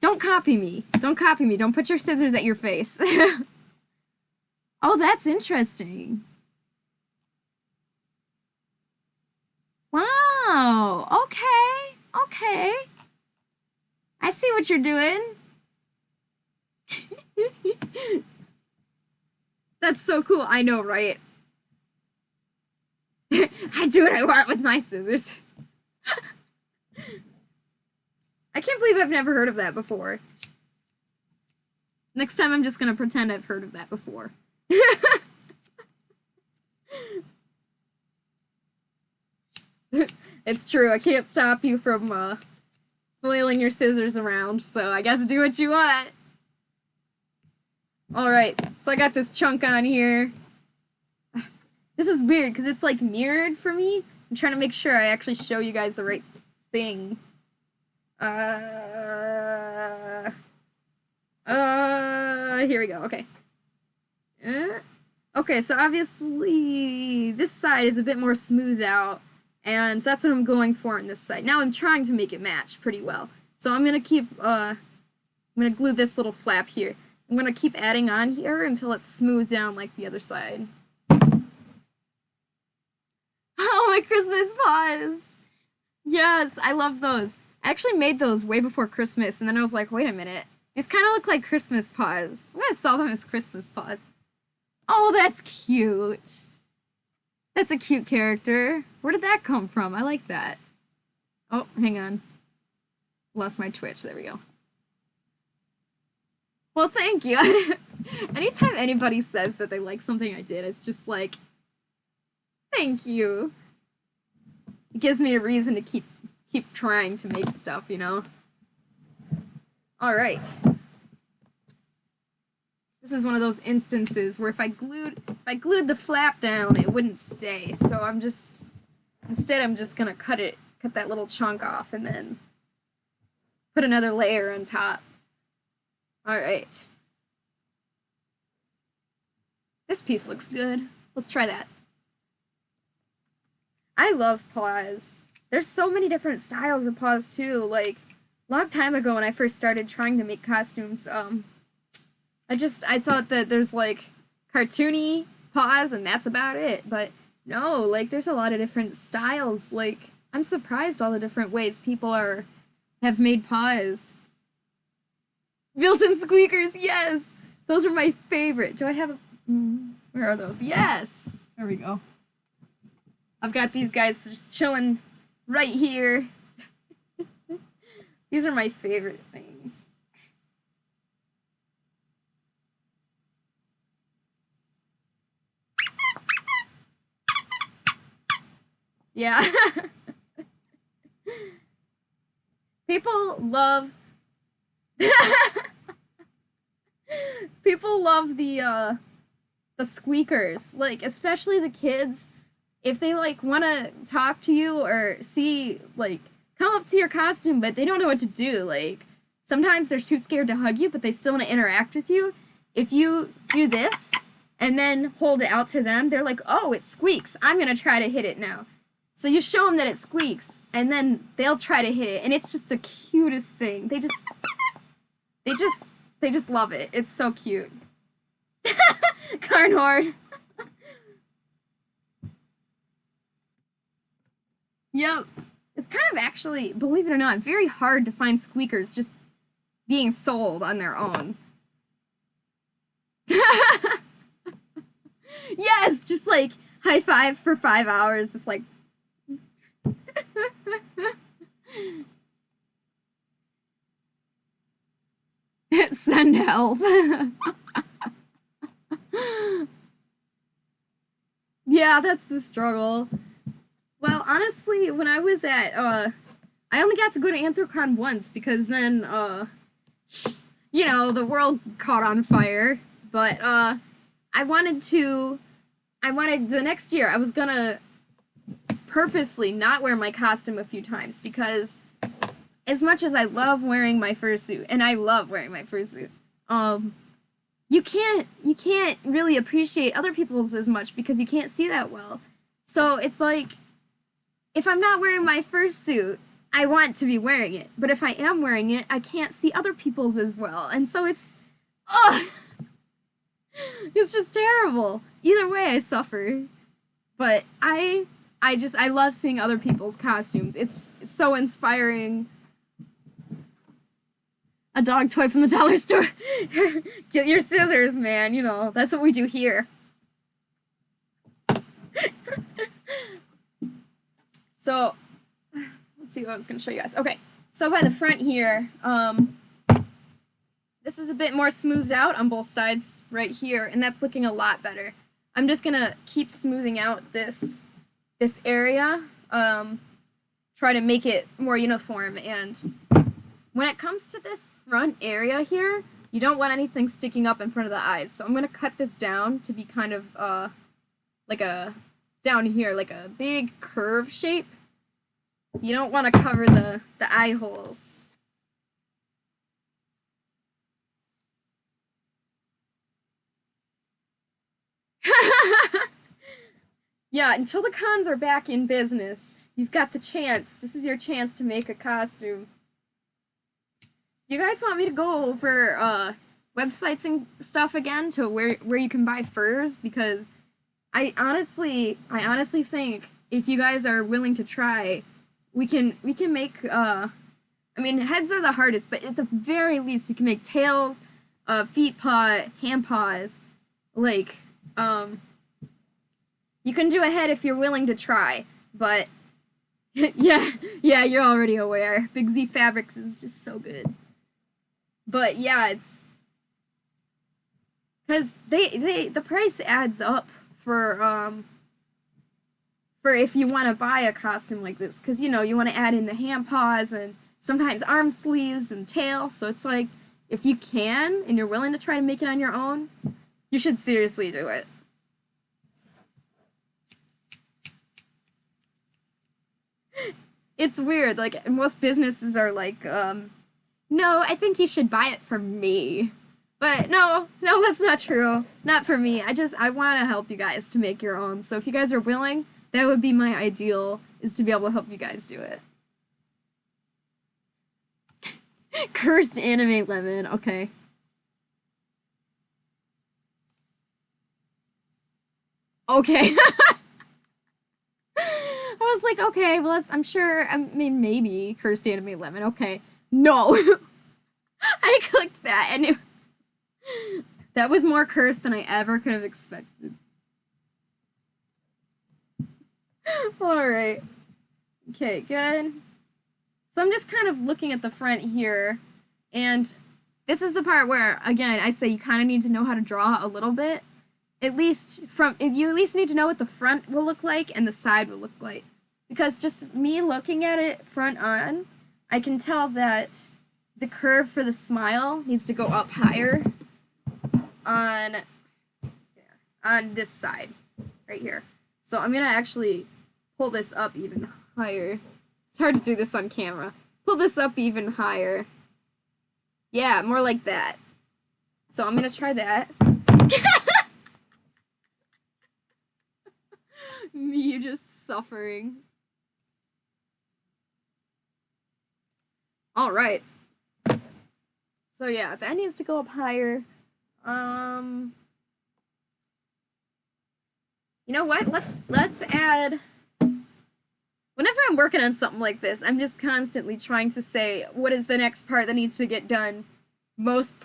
A: Don't copy me. Don't copy me. Don't put your scissors at your face. Oh, that's interesting. Wow. Okay. Okay. I see what you're doing. That's so cool. I know, right? I do what I want with my scissors. I can't believe I've never heard of that before. Next time I'm just gonna pretend I've heard of that before. It's true, I can't stop you from flailing your scissors around, so I guess do what you want. Alright, so I got this chunk on here. This is weird, because it's like mirrored for me. I'm trying to make sure I actually show you guys the right thing. Here we go, okay. Okay, so obviously this side is a bit more smoothed out, and that's what I'm going for on this side. Now I'm trying to make it match pretty well. So I'm gonna keep, I'm gonna glue this little flap here. I'm gonna keep adding on here until it's smoothed down like the other side. Oh, my Christmas paws! Yes, I love those. I actually made those way before Christmas, and then I was like, wait a minute. These kind of look like Christmas paws. I'm gonna sell them as Christmas paws. Oh, that's cute. That's a cute character. Where did that come from? I like that. Oh, hang on. Lost my Twitch. There we go. Well, thank you. Anytime anybody says that they like something I did, it's just like, thank you. It gives me a reason to keep trying to make stuff, you know? Alright. This is one of those instances where if I glued the flap down, it wouldn't stay. So instead I'm just gonna cut that little chunk off and then put another layer on top. Alright. This piece looks good. Let's try that. I love paws. There's so many different styles of paws too. Like, a long time ago when I first started trying to make costumes, I thought that there's like cartoony paws and that's about it. But no, like there's a lot of different styles. Like, I'm surprised all the different ways people have made paws. Built-in squeakers, yes! Those are my favorite. Do I have a... where are those? Yes! There we go. I've got these guys just chilling right here. These are my favorite things. Yeah. People love the squeakers, like especially the kids. If they like want to talk to you or see, like, come up to your costume, but they don't know what to do, like sometimes they're too scared to hug you, but they still want to interact with you. If you do this and then hold it out to them, they're like, oh, it squeaks. I'm gonna try to hit it now. So you show them that it squeaks, and then they'll try to hit it, and it's just the cutest thing. They just love it. It's so cute. Carnhorde. Yep. It's kind of actually, believe it or not, very hard to find squeakers just being sold on their own. Yes, just like high five for 5 hours, just like Send help. Yeah, that's the struggle. Well, honestly, when I was at, I only got to go to Anthrocon once because then, you know, the world caught on fire. But, I wanted the next year, I was gonna purposely not wear my costume a few times because as much as I love wearing my fursuit, and I love wearing my fursuit, you can't really appreciate other people's as much because you can't see that well. So it's like, if I'm not wearing my fursuit, I want to be wearing it. But if I am wearing it, I can't see other people's as well. And so it's, it's just terrible. Either way, I suffer. But I love seeing other people's costumes. It's so inspiring. A dog toy from the dollar store. Get your scissors, man. You know, that's what we do here. So, let's see what I was going to show you guys. Okay, so by the front here, this is a bit more smoothed out on both sides right here, and that's looking a lot better. I'm just going to keep smoothing out this area, try to make it more uniform, and when it comes to this front area here, you don't want anything sticking up in front of the eyes. So I'm going to cut this down to be kind of like a, down here, like a big curve shape. You don't want to cover the eye holes. Yeah, until the cons are back in business, you've got the chance. This is your chance to make a costume. You guys want me to go over websites and stuff again to where you can buy furs? Because I honestly think if you guys are willing to try, we can make I mean, heads are the hardest, but at the very least you can make tails, feet paw, hand paws, like you can do a head if you're willing to try, but yeah, you're already aware. Big Z Fabrics is just so good. But yeah, it's because the price adds up for if you want to buy a costume like this, because you know you want to add in the hand paws and sometimes arm sleeves and tail. So it's like, if you can and you're willing to try to make it on your own, you should seriously do it. It's weird, like most businesses are like, no, I think you should buy it from me. But no, that's not true. Not for me. I want to help you guys to make your own. So if you guys are willing, that would be my ideal, is to be able to help you guys do it. Cursed anime lemon, okay. Okay. I was like, okay, well, I'm sure, I mean, maybe cursed anime lemon, okay. No! I clicked that, and that was more cursed than I ever could have expected. Alright. Okay, good. So I'm just kind of looking at the front here, and this is the part where, again, I say you kind of need to know how to draw a little bit. You at least need to know what the front will look like and the side will look like. Because just me looking at it front on, I can tell that the curve for the smile needs to go up higher on this side, right here. So I'm gonna actually pull this up even higher. It's hard to do this on camera. Pull this up even higher. Yeah, more like that. So I'm gonna try that. Me just suffering. Alright. So yeah, that needs to go up higher. You know what? Let's add. Whenever I'm working on something like this, I'm just constantly trying to say, what is the next part that needs to get done most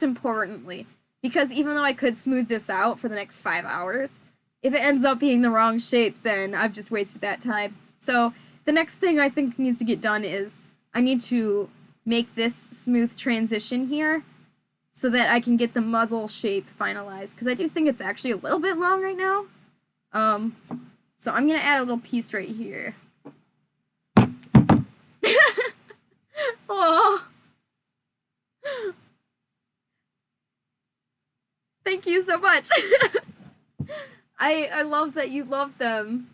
A: importantly? Because even though I could smooth this out for the next 5 hours, if it ends up being the wrong shape, then I've just wasted that time. So the next thing I think needs to get done is I need to make this smooth transition here so that I can get the muzzle shape finalized, because I do think it's actually a little bit long right now. So I'm gonna add a little piece right here. Oh, thank you so much. I love that you love them.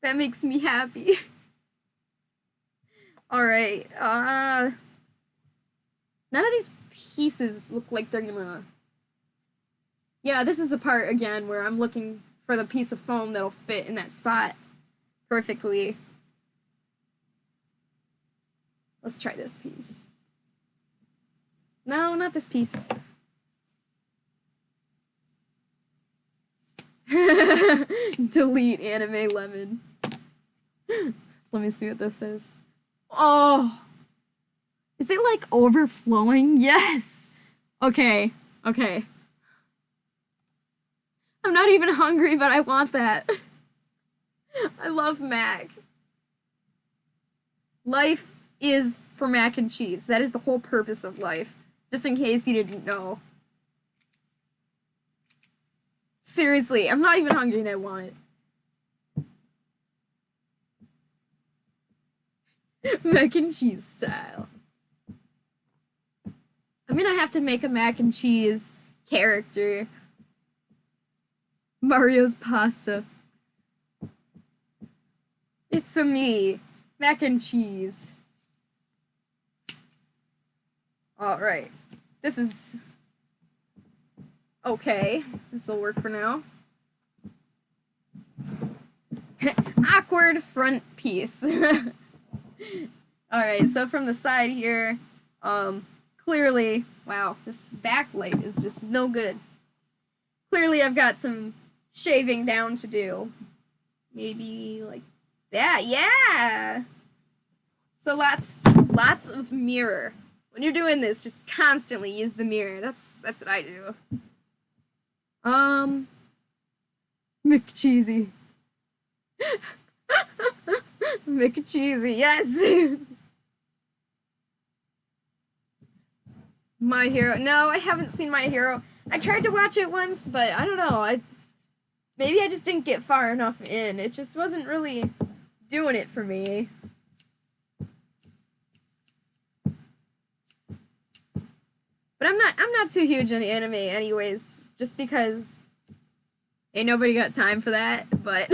A: That makes me happy. Alright, none of these pieces look like they're gonna... Yeah, this is the part, again, where I'm looking for the piece of foam that'll fit in that spot perfectly. Let's try this piece. No, not this piece. Delete anime lemon. Let me see what this is. Oh! Is it like overflowing? Yes! Okay, okay. I'm not even hungry, but I want that. I love mac. Life is for mac and cheese. That is the whole purpose of life. Just in case you didn't know. Seriously, I'm not even hungry and I want it. Mac and cheese style. I'm gonna have to make a mac and cheese character. Mario's pasta. It's a me. Mac and cheese. Alright. This is... okay. This'll work for now. Awkward front piece. Alright, so from the side here, clearly... wow, this backlight is just no good. Clearly I've got some shaving down to do. Maybe like that, yeah! So lots of mirror. When you're doing this, just constantly use the mirror. That's what I do. McCheesy. McCheesy, yes! My Hero. No, I haven't seen My Hero. I tried to watch it once, but I don't know. Maybe I just didn't get far enough in. It just wasn't really doing it for me. But I'm not too huge into anime anyways, just because ain't nobody got time for that, but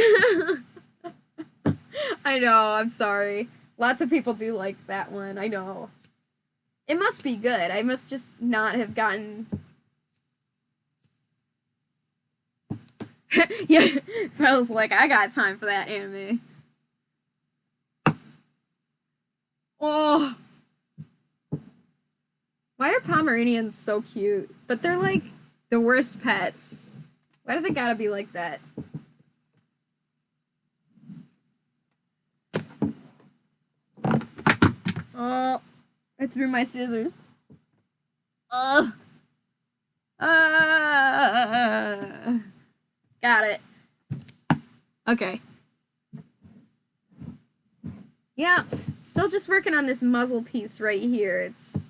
A: I know, I'm sorry. Lots of people do like that one, I know. It must be good. I must just not have gotten... yeah, feels like I got time for that anime. Oh! Why are Pomeranians so cute? But they're like the worst pets. Why do they gotta be like that? Oh, I threw my scissors. Ugh. Got it. Okay. Yeah, still just working on this muzzle piece right here. It's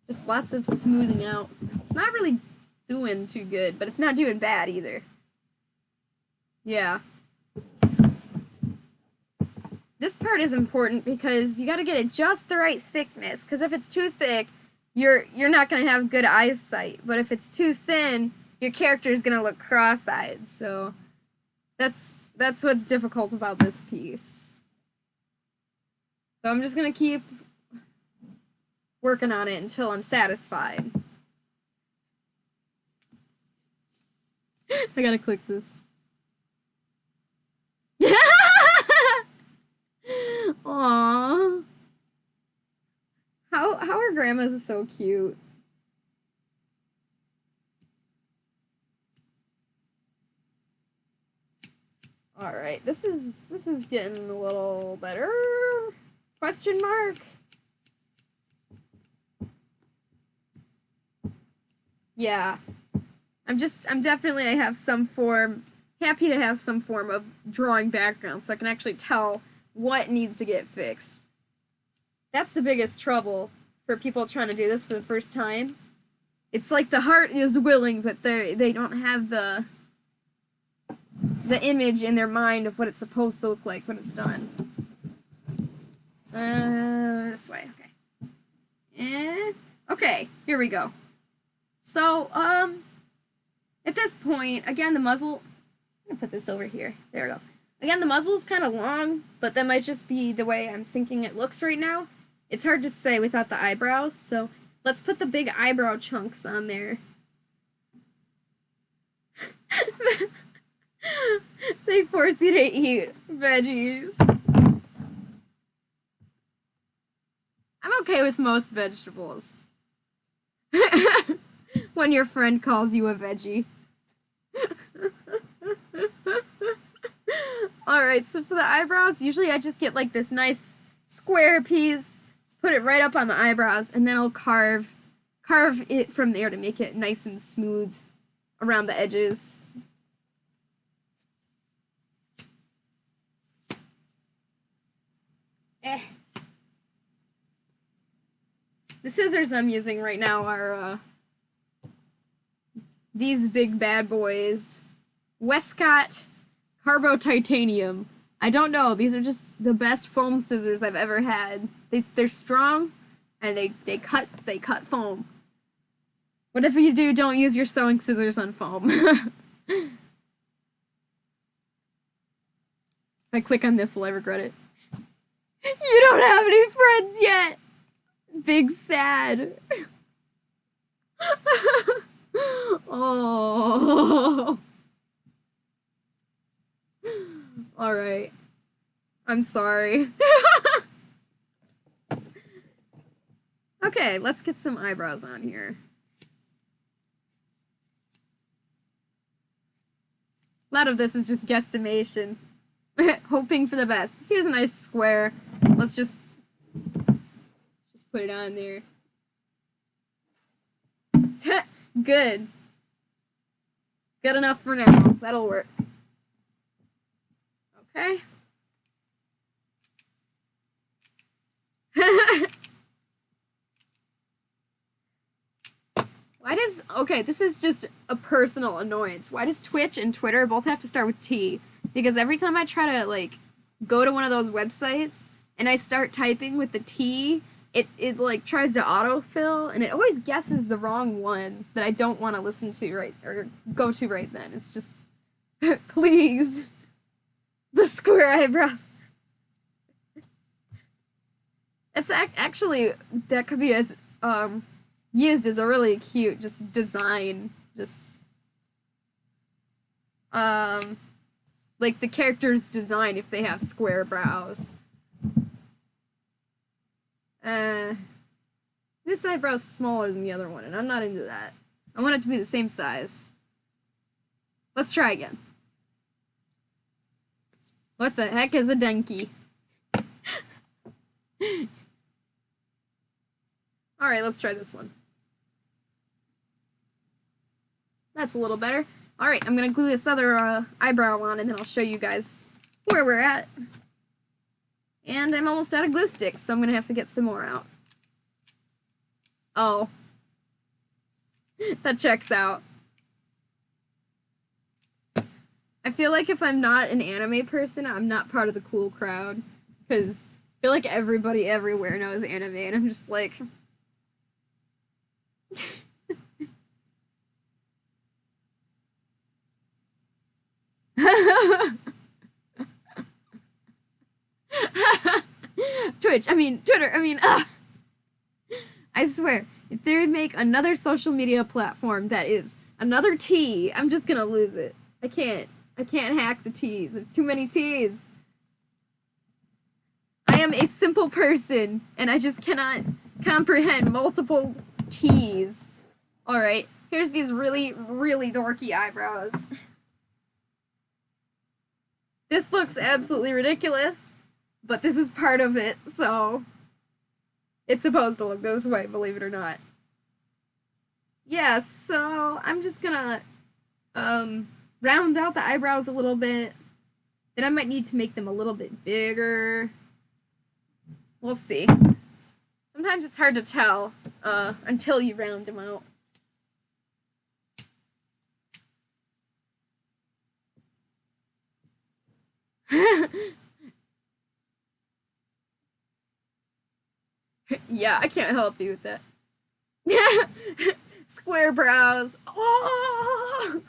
A: just lots of smoothing out. It's not really doing too good, but it's not doing bad either. Yeah. This part is important because you gotta get it just the right thickness, because if it's too thick, you're not gonna have good eyesight, but if it's too thin, your character is gonna look cross-eyed, so that's what's difficult about this piece. So I'm just gonna keep working on it until I'm satisfied. I gotta click this. Aww. How are grandmas so cute? Alright, this is getting a little better. Question mark? Yeah. I have some form happy to have some form of drawing background so I can actually tell what needs to get fixed. That's the biggest trouble for people trying to do this for the first time. It's like the heart is willing, but they don't have the image in their mind of what it's supposed to look like when it's done. This way, okay. Okay, here we go. So, at this point, again, the muzzle, I'm gonna put this over here. There we go. Again, the muzzle's kind of long, but that might just be the way I'm thinking it looks right now. It's hard to say without the eyebrows, so let's put the big eyebrow chunks on there. They force you to eat veggies. I'm okay with most vegetables. When your friend calls you a veggie. Alright, so for the eyebrows, usually I just get like this nice square piece, just put it right up on the eyebrows, and then I'll carve it from there to make it nice and smooth around the edges. The scissors I'm using right now are these big bad boys. Westcott Carbo Titanium. I don't know, these are just the best foam scissors I've ever had. They're strong and they cut foam. Whatever you do, don't use your sewing scissors on foam. If I click on this, will I regret it? You don't have any friends yet! Big sad. Oh. Alright. I'm sorry. Okay, let's get some eyebrows on here. A lot of this is just guesstimation. Hoping for the best. Here's a nice square. Let's just put it on there. Good. Good enough for now. That'll work. Okay. Why does... Okay, this is just a personal annoyance. Why does Twitch and Twitter both have to start with T? Because every time I try to, like, go to one of those websites and I start typing with the T, it like, tries to autofill, and it always guesses the wrong one that I don't want to listen to right... or go to right then. It's just... Please. The square eyebrows. It's actually... That could be as, used as a really cute, just design. Just... like the character's design if they have square brows. This eyebrow's smaller than the other one, and I'm not into that. I want it to be the same size. Let's try again. What the heck is a donkey? Alright, let's try this one. That's a little better. Alright, I'm gonna glue this other eyebrow on, and then I'll show you guys where we're at. And I'm almost out of glue sticks, so I'm gonna have to get some more out. Oh. That checks out. I feel like if I'm not an anime person, I'm not part of the cool crowd. Because I feel like everybody everywhere knows anime, and I'm just like... Twitter, I swear, if they would make another social media platform that is another T, I'm just gonna lose it. I can't hack the T's. There's too many T's. I am a simple person, and I just cannot comprehend multiple T's. Alright, here's these really, really dorky eyebrows. This looks absolutely ridiculous, but this is part of it, so it's supposed to look this way, believe it or not. Yeah, so I'm just gonna round out the eyebrows a little bit. Then I might need to make them a little bit bigger. We'll see. Sometimes it's hard to tell until you round them out. Yeah, I can't help you with that. Square brows. Oh!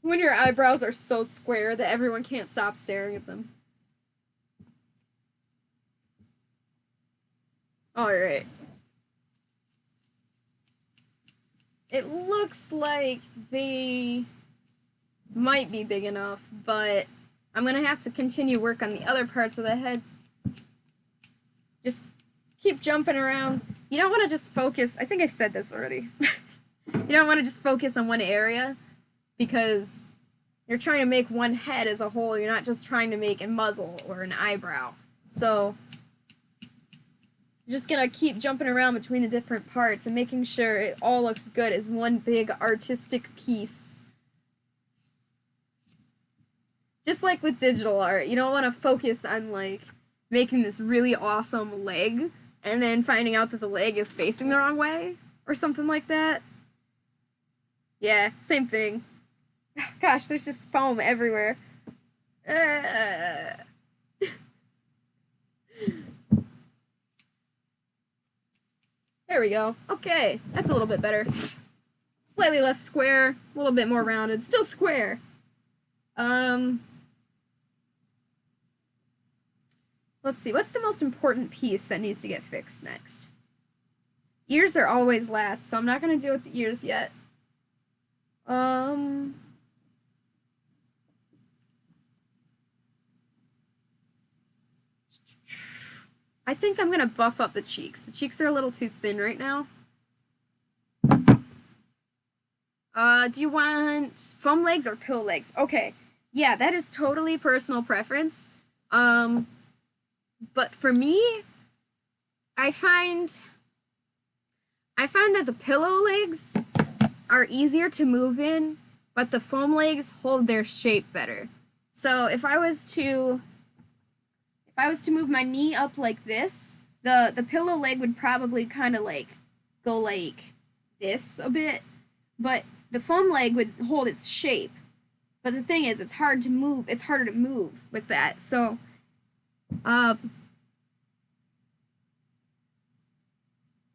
A: When your eyebrows are so square that everyone can't stop staring at them. Alright. It looks like they might be big enough, but I'm gonna have to continue work on the other parts of the head. Just keep jumping around. You don't want to just focus. I think I've said this already. You don't want to just focus on one area because you're trying to make one head as a whole. You're not just trying to make a muzzle or an eyebrow. So you're just gonna keep jumping around between the different parts and making sure it all looks good as one big artistic piece. Just like with digital art, you don't want to focus on like making this really awesome leg and then finding out that the leg is facing the wrong way or something like that. Yeah, same thing. Gosh, there's just foam everywhere. There we go. Okay, that's a little bit better. Slightly less square, a little bit more rounded. Still square. Let's see, what's the most important piece that needs to get fixed next? Ears are always last, so I'm not going to deal with the ears yet. I think I'm going to buff up the cheeks. The cheeks are a little too thin right now. Do you want foam legs or pill legs? Okay, yeah, that is totally personal preference. But for me, I find that the pillow legs are easier to move in, but the foam legs hold their shape better. So if I was to move my knee up like this, the pillow leg would probably kind of like go like this a bit, but the foam leg would hold its shape. But the thing is, it's hard to move. It's harder to move with that. So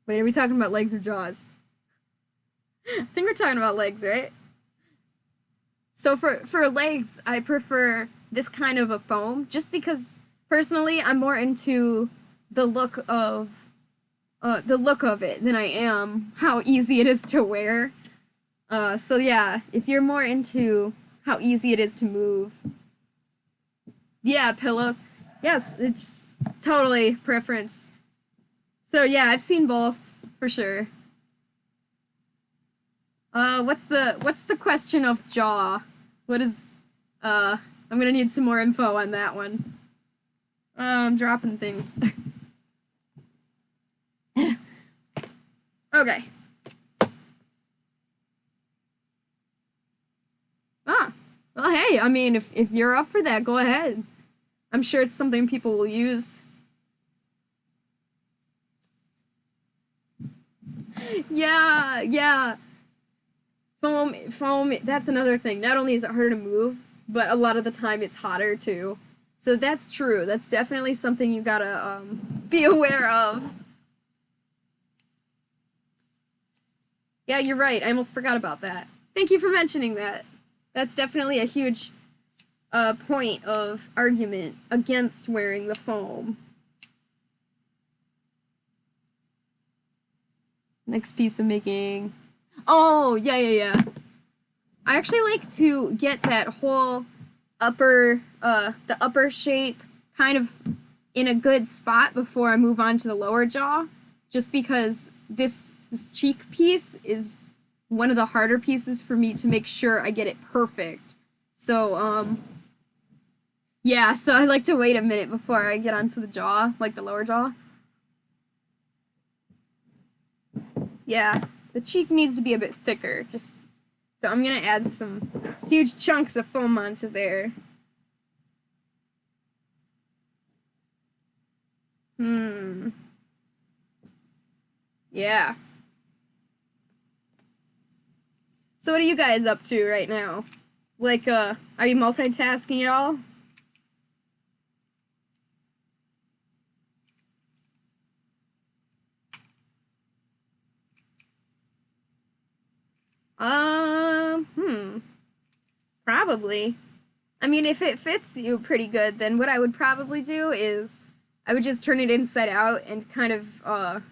A: wait, are we talking about legs or jaws? I think we're talking about legs, right? So for legs, I prefer this kind of a foam, just because personally I'm more into the look of it than I am how easy it is to wear. So yeah, if you're more into how easy it is to move, yeah, pillows. Yes, it's totally preference. So yeah, I've seen both for sure. What's the question of jaw? What is I'm gonna need some more info on that one. I'm dropping things. Okay. Ah, well, hey, I mean, if you're up for that, go ahead. I'm sure it's something people will use. Yeah. Foam, that's another thing. Not only is it harder to move, but a lot of the time it's hotter too. So that's true. That's definitely something you gotta be aware of. Yeah, you're right. I almost forgot about that. Thank you for mentioning that. That's definitely a huge point of argument against wearing the foam. Next piece of making. Oh, yeah. I actually like to get that whole upper, the upper shape kind of in a good spot before I move on to the lower jaw, just because this cheek piece is one of the harder pieces for me to make sure I get it perfect. So, yeah, so I like to wait a minute before I get onto the jaw, like the lower jaw. Yeah, the cheek needs to be a bit thicker, just So I'm gonna add some huge chunks of foam onto there. Yeah. So what are you guys up to right now? Like, are you multitasking at all? Probably. I mean, if it fits you pretty good, then what I would probably do is I would just turn it inside out and kind of,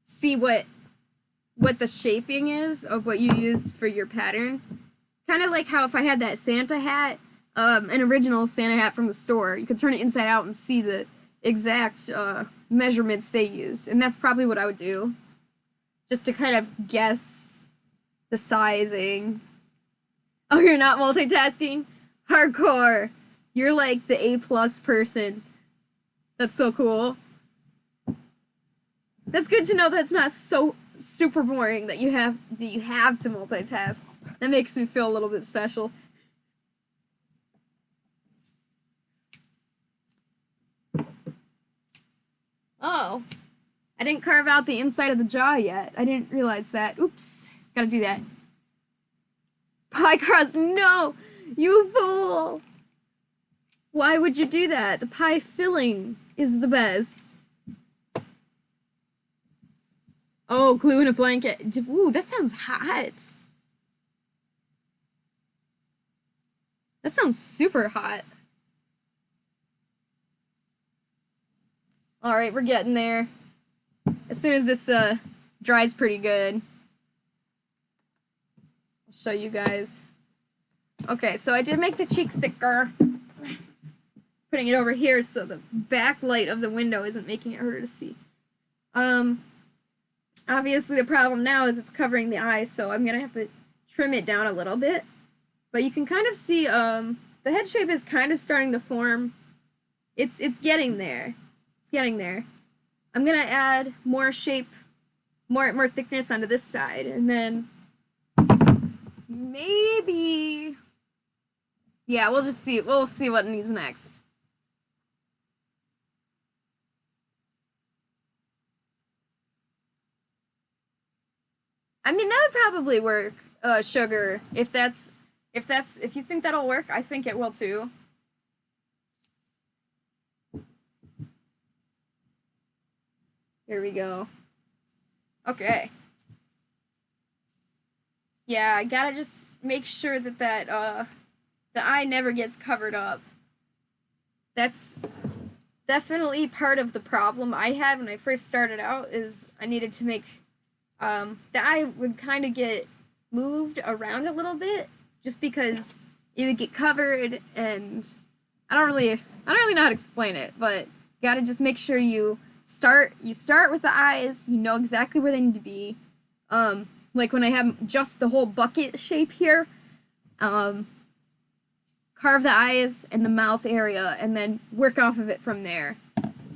A: see what the shaping is of what you used for your pattern. Kind of like how if I had that Santa hat, an original Santa hat from the store, you could turn it inside out and see the exact measurements they used. And that's probably what I would do. Just to kind of guess the sizing. Oh, you're not multitasking? Hardcore! You're like the A+ person. That's so cool. That's good to know that's not so super boring that you have to multitask. That makes me feel a little bit special. Oh. I didn't carve out the inside of the jaw yet. I didn't realize that. Oops. Gotta do that. Pie crust, no! You fool! Why would you do that? The pie filling is the best. Oh, glue in a blanket. Ooh, that sounds hot. That sounds super hot. Alright, we're getting there. As soon as this dries pretty good, I'll show you guys. Okay, so I did make the cheeks thicker. Putting it over here so the backlight of the window isn't making it harder to see. Obviously the problem now is it's covering the eye, so I'm gonna have to trim it down a little bit. But you can kind of see the head shape is kind of starting to form. It's getting there. It's getting there. I'm gonna add more shape, more thickness onto this side, and then maybe, yeah, we'll just see. We'll see what needs next. I mean, that would probably work, Sugar. If you think that'll work, I think it will too. Here we go. Okay. Yeah, I gotta just make sure that the eye never gets covered up. That's definitely part of the problem I had when I first started out, is I needed to make the eye would kind of get moved around a little bit just because it would get covered, and I don't really know how to explain it, but you gotta just make sure you start with the eyes, you know exactly where they need to be. Like when I have just the whole bucket shape here, carve the eyes and the mouth area and then work off of it from there.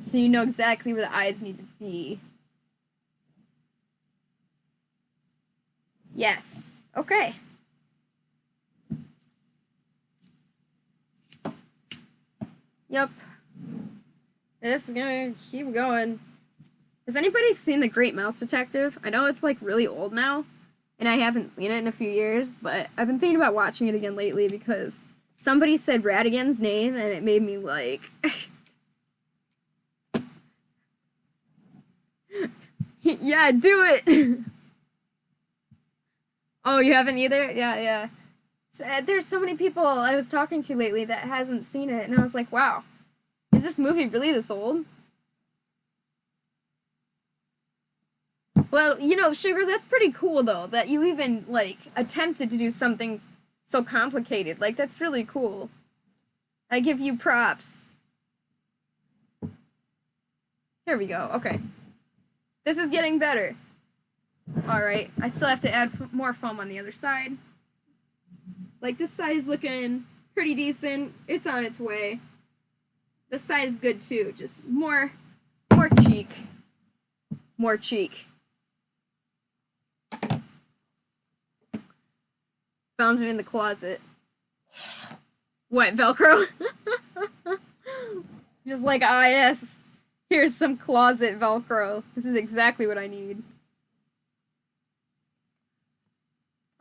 A: So you know exactly where the eyes need to be. Yes. Okay. Yep. This is gonna keep going. Has anybody seen The Great Mouse Detective? I know it's like really old now, and I haven't seen it in a few years, but I've been thinking about watching it again lately because somebody said Radigan's name and it made me like... Yeah, do it! Oh, you haven't either? Yeah. So, there's so many people I was talking to lately that hasn't seen it, and I was like, wow, is this movie really this old? Well, you know, Sugar, that's pretty cool, though, that you even, like, attempted to do something so complicated. Like, that's really cool. I give you props. Here we go. Okay. This is getting better. Alright, I still have to add more foam on the other side. Like, this side is looking pretty decent. It's on its way. This side is good, too. Just more cheek. More cheek. Found it in the closet. What, Velcro? Just like, ah, yes. Here's some closet Velcro. This is exactly what I need.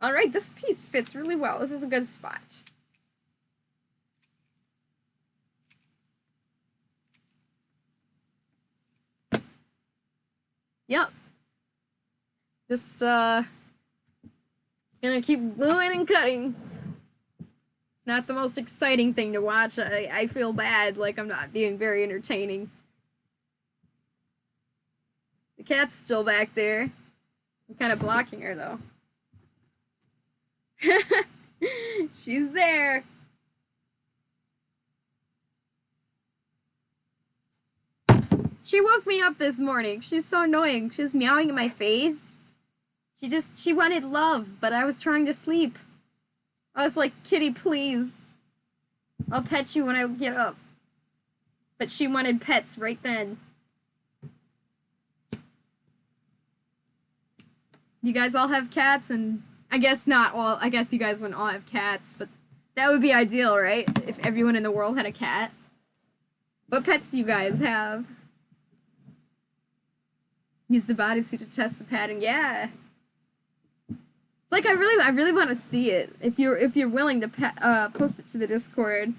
A: Alright, this piece fits really well. This is a good spot. Yep. Just gonna keep gluing and cutting. It's not the most exciting thing to watch. I feel bad, like I'm not being very entertaining. The cat's still back there. I'm kind of blocking her, though. She's there. She woke me up this morning. She's so annoying. She was meowing in my face. She wanted love, but I was trying to sleep. I was like, kitty, please. I'll pet you when I get up. But she wanted pets right then. You guys all have cats, and I guess not all, I guess you guys wouldn't all have cats, but that would be ideal, right? If everyone in the world had a cat. What pets do you guys have? Use the bodysuit to test the padding. Yeah. It's like I really want to see it. If you're willing to post it to the Discord.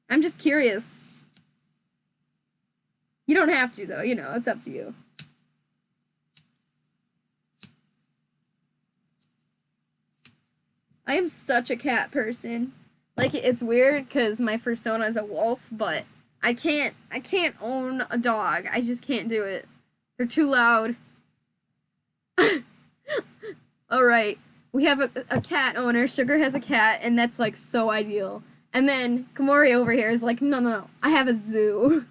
A: I'm just curious. You don't have to though, you know, it's up to you. I am such a cat person. Like, it's weird because my persona is a wolf, but I can't own a dog. I just can't do it. They're too loud. Alright, we have a cat owner. Sugar has a cat, and that's, like, so ideal. And then Komori over here is like, no, I have a zoo.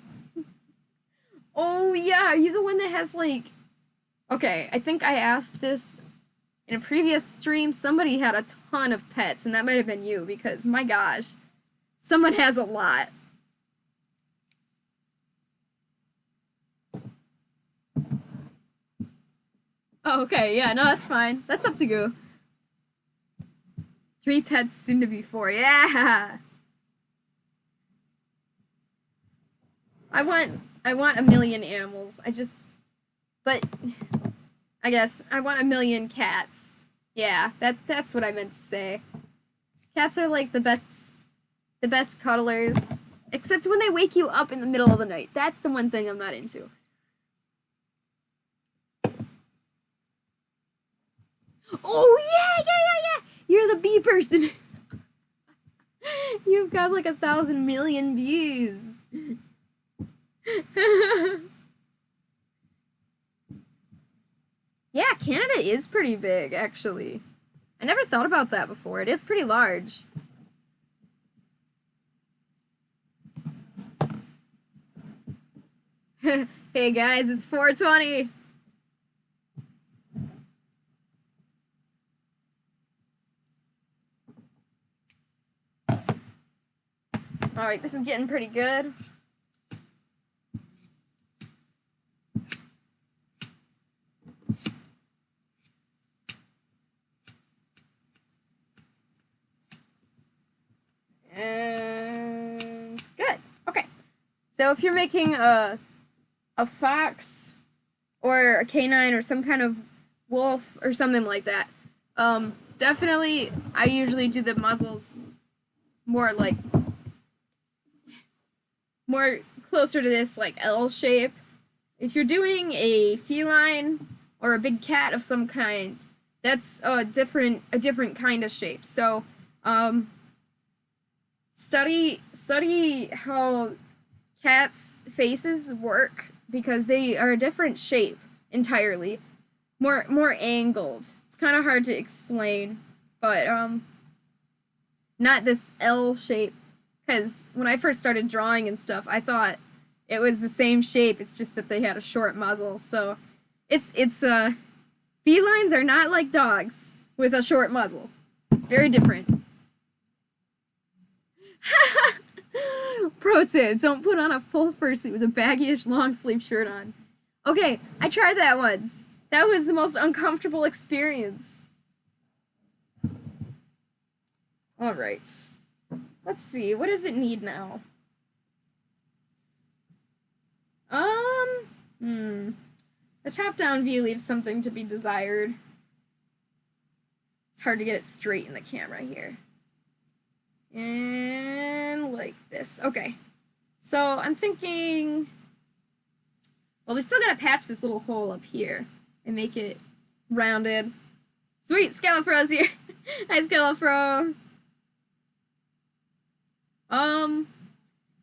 A: Oh, yeah, are you the one that has, like... Okay, I think I asked this in a previous stream. Somebody had a ton of pets, and that might have been you, because, my gosh, someone has a lot. Oh, okay, yeah, no, that's fine. That's up to you. 3 pets, soon to be 4. Yeah! I want a million animals. But I guess I want a million cats. Yeah, that's what I meant to say. Cats are like the best cuddlers. Except when they wake you up in the middle of the night. That's the one thing I'm not into. Oh, yeah! You're the bee person. You've got like 1,000 million bees. Yeah, Canada is pretty big, actually. I never thought about that before. It is pretty large. Hey guys, it's 420. Alright, this is getting pretty good. And good. Okay. So if you're making a fox or a canine or some kind of wolf or something like that, definitely I usually do the muzzles more closer to this like L shape. If you're doing a feline or a big cat of some kind, that's a different kind of shape. So study how cats' faces work, because they are a different shape entirely, more angled. It's kind of hard to explain, but not this L shape, because when I first started drawing and stuff, I thought it was the same shape. It's just that they had a short muzzle. So it's felines are not like dogs with a short muzzle. Very different. Pro tip, don't put on a full fursuit with a baggy-ish long-sleeve shirt on. Okay, I tried that once. That was the most uncomfortable experience. Alright. Let's see, what does it need now? The top-down view leaves something to be desired. It's hard to get it straight in the camera here. And like this. Okay. So I'm thinking, well, we still gotta patch this little hole up here and make it rounded. Sweet, Scalafro's here. Hi, Scalafro.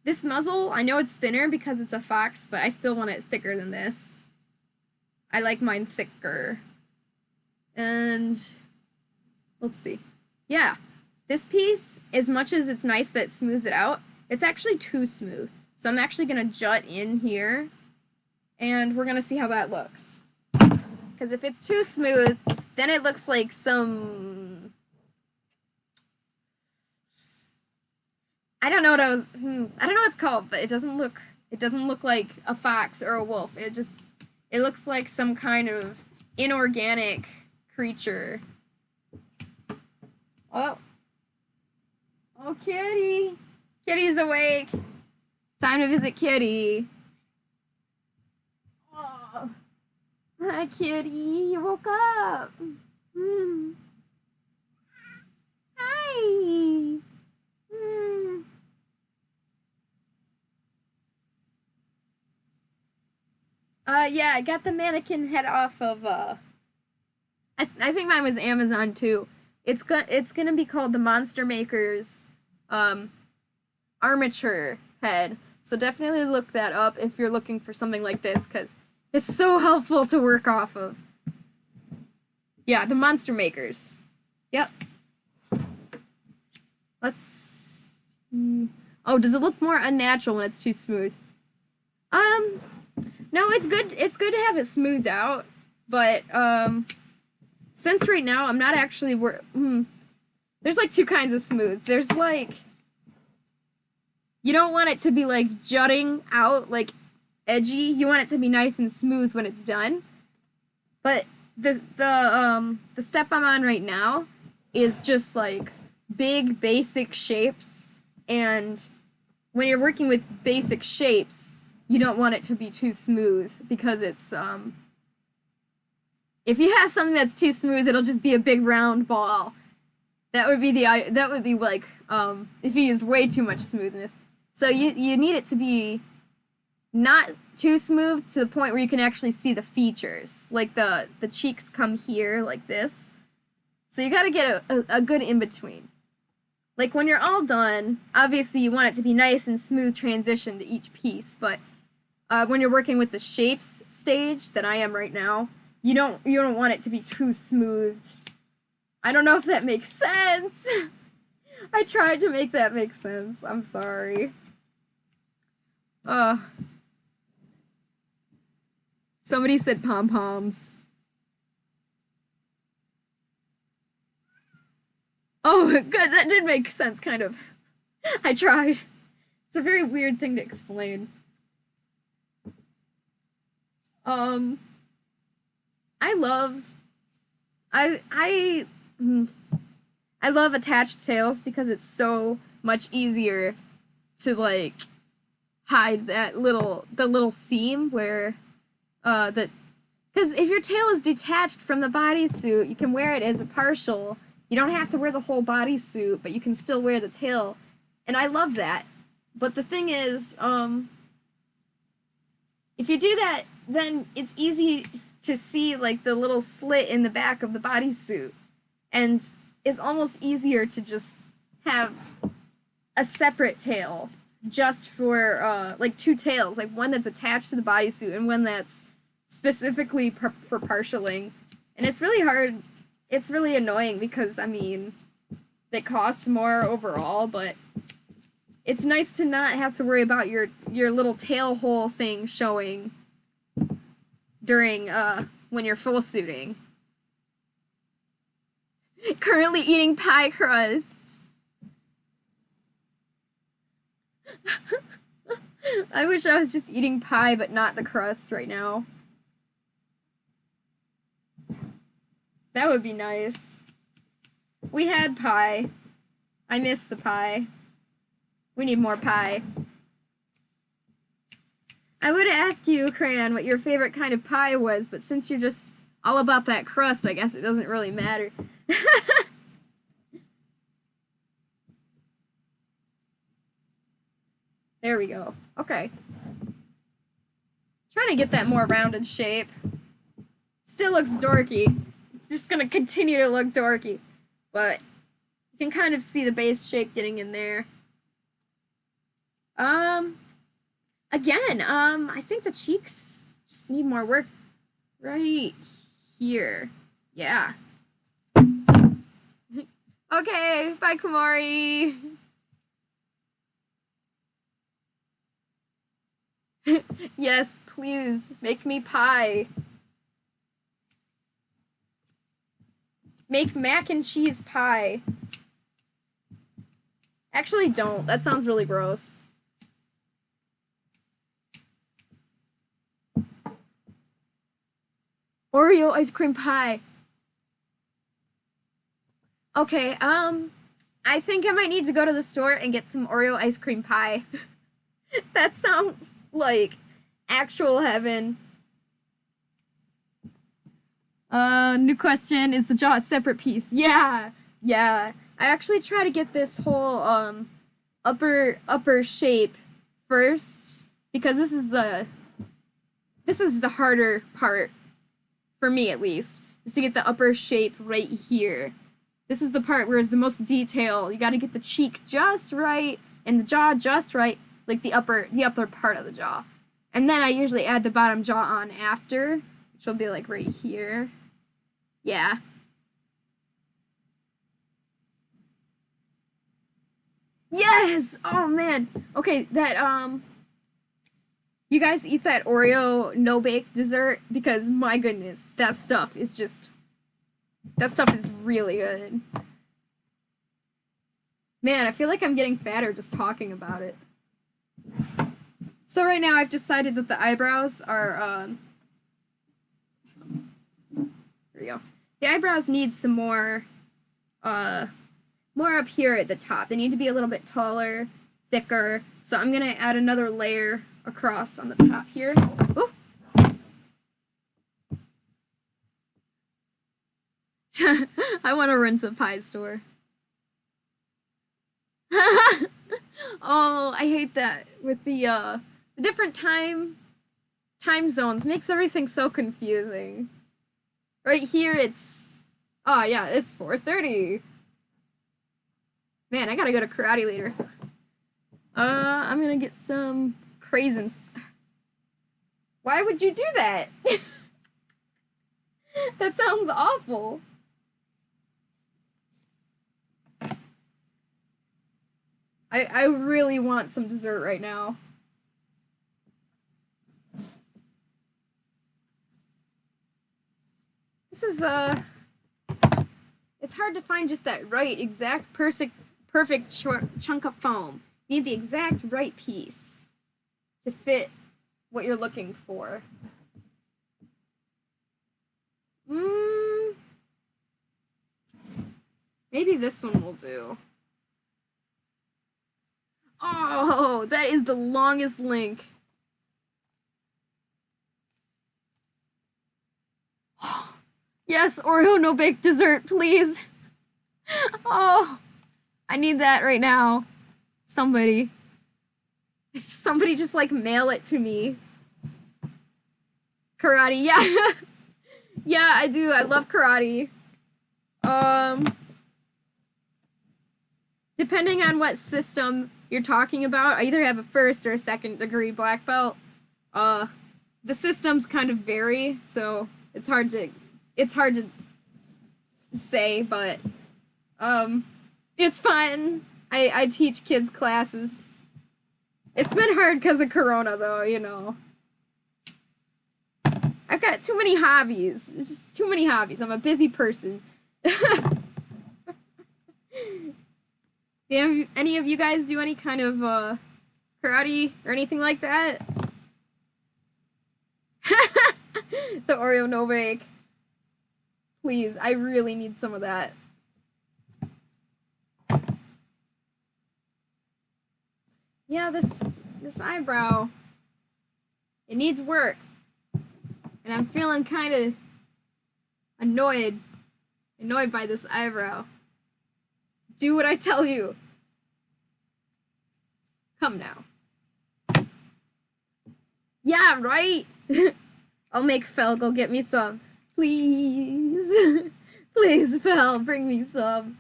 A: This muzzle, I know it's thinner because it's a fox, but I still want it thicker than this. I like mine thicker. And let's see. Yeah, this piece, as much as it's nice that it smooths it out, it's actually too smooth. So I'm actually gonna jut in here, and we're gonna see how that looks. Because if it's too smooth, then it looks like some... I don't know what I don't know what it's called, but it doesn't look like a fox or a wolf. It looks like some kind of inorganic creature. Oh, Kitty. Kitty's awake. Time to visit Kitty. Oh. Hi, Kitty. You woke up. Hi. Yeah, I got the mannequin head off of, I think mine was Amazon, too. It's gonna be called the Monster Maker's, armature head. So definitely look that up if you're looking for something like this, because it's so helpful to work off of. Yeah, the Monster Makers. Yep. Let's... Oh, does it look more unnatural when it's too smooth? No, it's good to have it smoothed out, but, since right now I'm not actually there's like two kinds of smooth. There's like, you don't want it to be like jutting out, like edgy. You want it to be nice and smooth when it's done. But the step I'm on right now is just like big basic shapes, and when you're working with basic shapes, you don't want it to be too smooth, because it's if you have something that's too smooth, it'll just be a big round ball. That would be like if you used way too much smoothness. So you need it to be not too smooth to the point where you can actually see the features. Like the cheeks come here like this. So you gotta get a good in-between. Like when you're all done, obviously you want it to be nice and smooth transition to each piece, but when you're working with the shapes stage that I am right now, you don't want it to be too smoothed. I don't know if that makes sense. I tried to make that make sense. I'm sorry. Somebody said pom-poms. Oh, good. That did make sense, kind of. I tried. It's a very weird thing to explain. I love attached tails because it's so much easier to like hide the little seam where because if your tail is detached from the bodysuit, you can wear it as a partial. You don't have to wear the whole bodysuit, but you can still wear the tail, and I love that. But the thing is, if you do that, then it's easy to see like the little slit in the back of the bodysuit, and it's almost easier to just have a separate tail just for like two tails, like one that's attached to the bodysuit and one that's specifically for partialing. And it's really hard. It's really annoying because, I mean, it costs more overall, but it's nice to not have to worry about your little tail hole thing showing during when you're full suiting. Currently eating pie crust. I wish I was just eating pie but not the crust right now. That would be nice. We had pie. I miss the pie. We need more pie. I would ask you, Crayon, what your favorite kind of pie was, but since you're just all about that crust, I guess it doesn't really matter. There we go. Okay. Trying to get that more rounded shape. Still looks dorky. It's just gonna continue to look dorky. But you can kind of see the base shape getting in there. Again, I think the cheeks just need more work right here. Yeah. Okay, bye, Kumari. Yes, please, make me pie. Make mac and cheese pie. Actually, don't. That sounds really gross. Oreo ice cream pie. Okay, I think I might need to go to the store and get some Oreo ice cream pie. That sounds like actual heaven. New question, is the jaw a separate piece? Yeah. I actually try to get this whole, upper shape first, because this is the harder part, for me at least, is to get the upper shape right here. This is the part where it's the most detail. You gotta get the cheek just right, and the jaw just right, like the upper part of the jaw. And then I usually add the bottom jaw on after, which will be like right here. Yeah. Yes! Oh man. Okay, that you guys eat that Oreo no-bake dessert? Because my goodness, that stuff is really good. Man, I feel like I'm getting fatter just talking about it. So right now I've decided that the eyebrows are, here we go. The eyebrows need some more up here at the top. They need to be a little bit taller, thicker. So I'm gonna add another layer across on the top here. Ooh. I want to run to the pie store. Oh, I hate that with the different time zones makes everything so confusing. Right here it's, oh yeah, it's 4:30. Man, I gotta go to karate later. I'm gonna get some craisins. Why would you do that? That sounds awful. I really want some dessert right now. This is, it's hard to find just that right, exact, perfect chunk of foam. You need the exact right piece to fit what you're looking for. Maybe this one will do. Oh, that is the longest link. Yes, Oreo no bake dessert, please. Oh, I need that right now. Somebody just like mail it to me. Karate, yeah. Yeah, I do. I love karate. Depending on what system you're talking about, I either have a first or a second degree black belt. The systems kind of vary, so it's hard to say, but it's fun. I teach kids classes. It's been hard because of Corona, though, you know. I've got too many hobbies. It's just too many hobbies. I'm a busy person. Do any of you guys do any kind of karate or anything like that? The Oreo no bake. Please, I really need some of that. Yeah, this eyebrow, it needs work. And I'm feeling kind of annoyed by this eyebrow. Do what I tell you. Come now. Yeah, right? I'll make Fel go get me some. Please. Please, Fel, bring me some.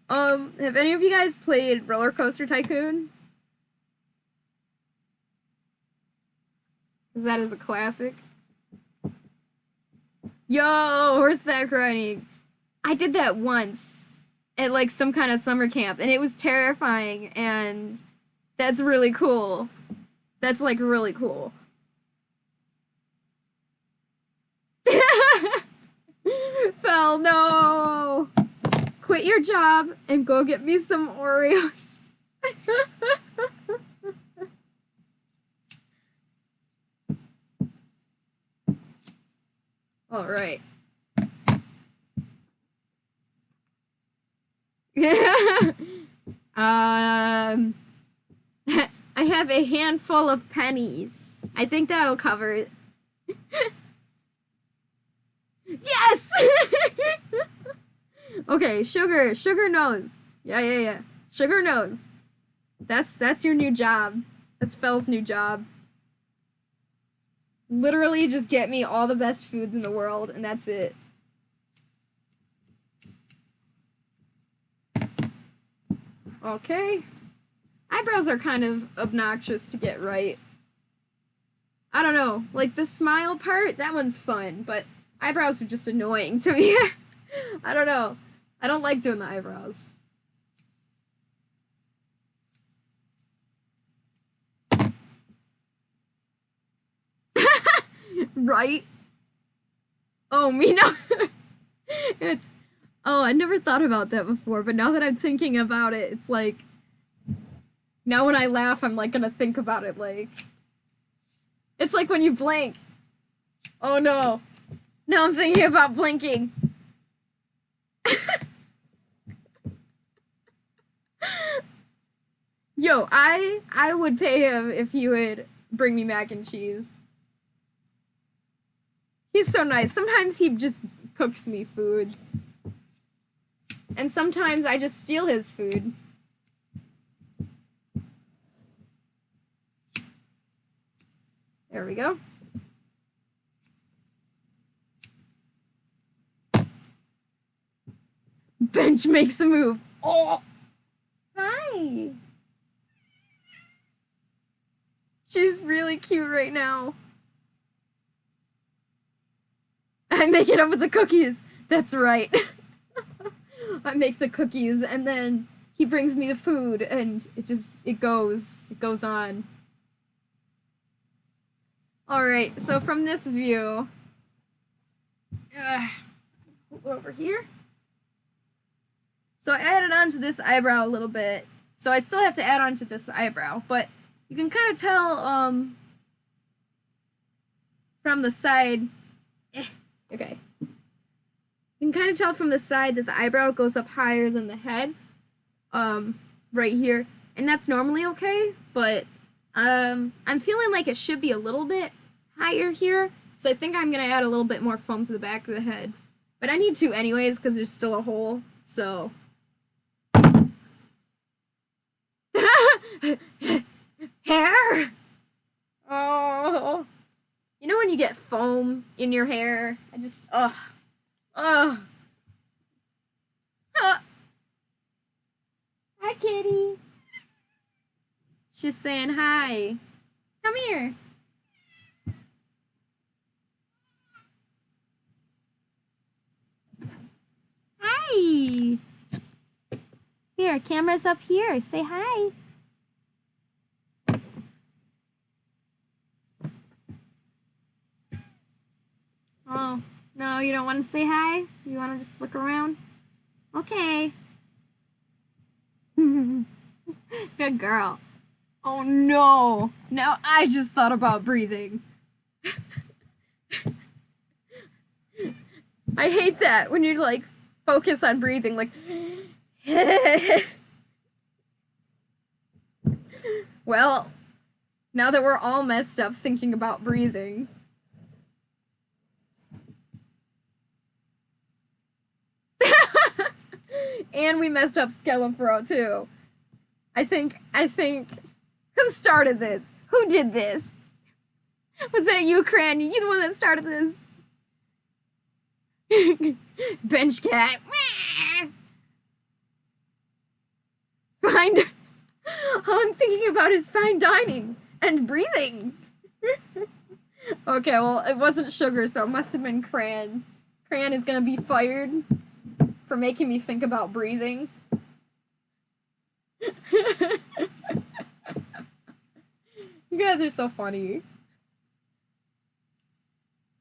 A: Have any of you guys played Roller Coaster Tycoon? Because that is a classic. Yo, horseback riding. I did that once at like some kind of summer camp, and it was terrifying, and that's really cool. That's like really cool. Fel, no! Quit your job and go get me some Oreos. All right. I have a handful of pennies. I think that'll cover it. Yes! Okay, Sugar knows. Yeah. Sugar knows. That's your new job. That's Fel's new job. Literally just get me all the best foods in the world, and that's it. Okay. Eyebrows are kind of obnoxious to get right. I don't know. Like, the smile part, that one's fun, but eyebrows are just annoying to me. I don't know. I don't like doing the eyebrows. Right? Oh, me no. Oh, I never thought about that before, but now that I'm thinking about it, it's like, now when I laugh, I'm like gonna think about it, like, it's like when you blink. Oh no. Now I'm thinking about blinking. Yo, I would pay him if he would bring me mac and cheese. He's so nice. Sometimes he just cooks me food. And sometimes I just steal his food. There we go. Bench makes a move. Oh! Hi! She's really cute right now. I make it up with the cookies. That's right. I make the cookies and then he brings me the food and it goes on. Alright, so from this view, over here. So I added on to this eyebrow a little bit. So I still have to add on to this eyebrow, but you can kind of tell from the side, okay. You can kind of tell from the side that the eyebrow goes up higher than the head, right here, and that's normally okay, but I'm feeling like it should be a little bit higher here, so I think I'm gonna add a little bit more foam to the back of the head, but I need to anyways because there's still a hole, so. Hair! Oh. You know when you get foam in your hair? I just, ugh. Ugh. Hi, kitty. She's saying hi. Come here. Hi. Here, camera's up here. Say hi. Oh, no, you don't want to say hi? You want to just look around? Okay. Good girl. Oh no! Now I just thought about breathing. I hate that when you like focus on breathing, like. Well, now that we're all messed up thinking about breathing. And we messed up Skelefro too. I think, who started this? Who did this? Was that you, Cran? You the one that started this? Bench cat. Fine. All I'm thinking about is fine dining and breathing. Okay, well, it wasn't Sugar, so it must have been Cran. Cran is gonna be fired for making me think about breathing. You guys are so funny.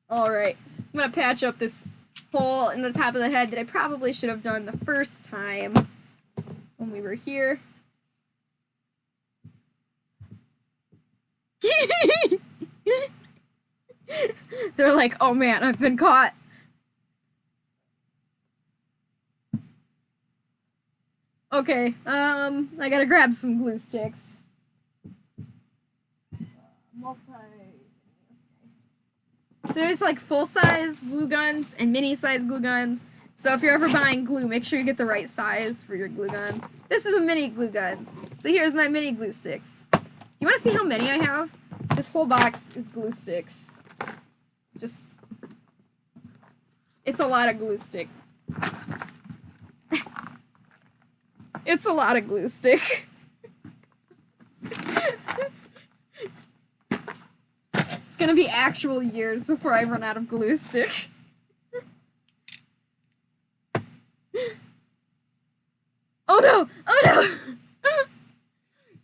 A: Alright, I'm gonna patch up this hole in the top of the head that I probably should have done the first time when we were here. They're like, oh man, I've been caught. Okay, I gotta grab some glue sticks. So there's like full-size glue guns and mini-size glue guns. So if you're ever buying glue, make sure you get the right size for your glue gun. This is a mini glue gun. So here's my mini glue sticks. You want to see how many I have? This whole box is glue sticks. Just... it's a lot of glue stick. It's a lot of glue stick. It's gonna be actual years before I run out of glue stick. Oh no! Oh no!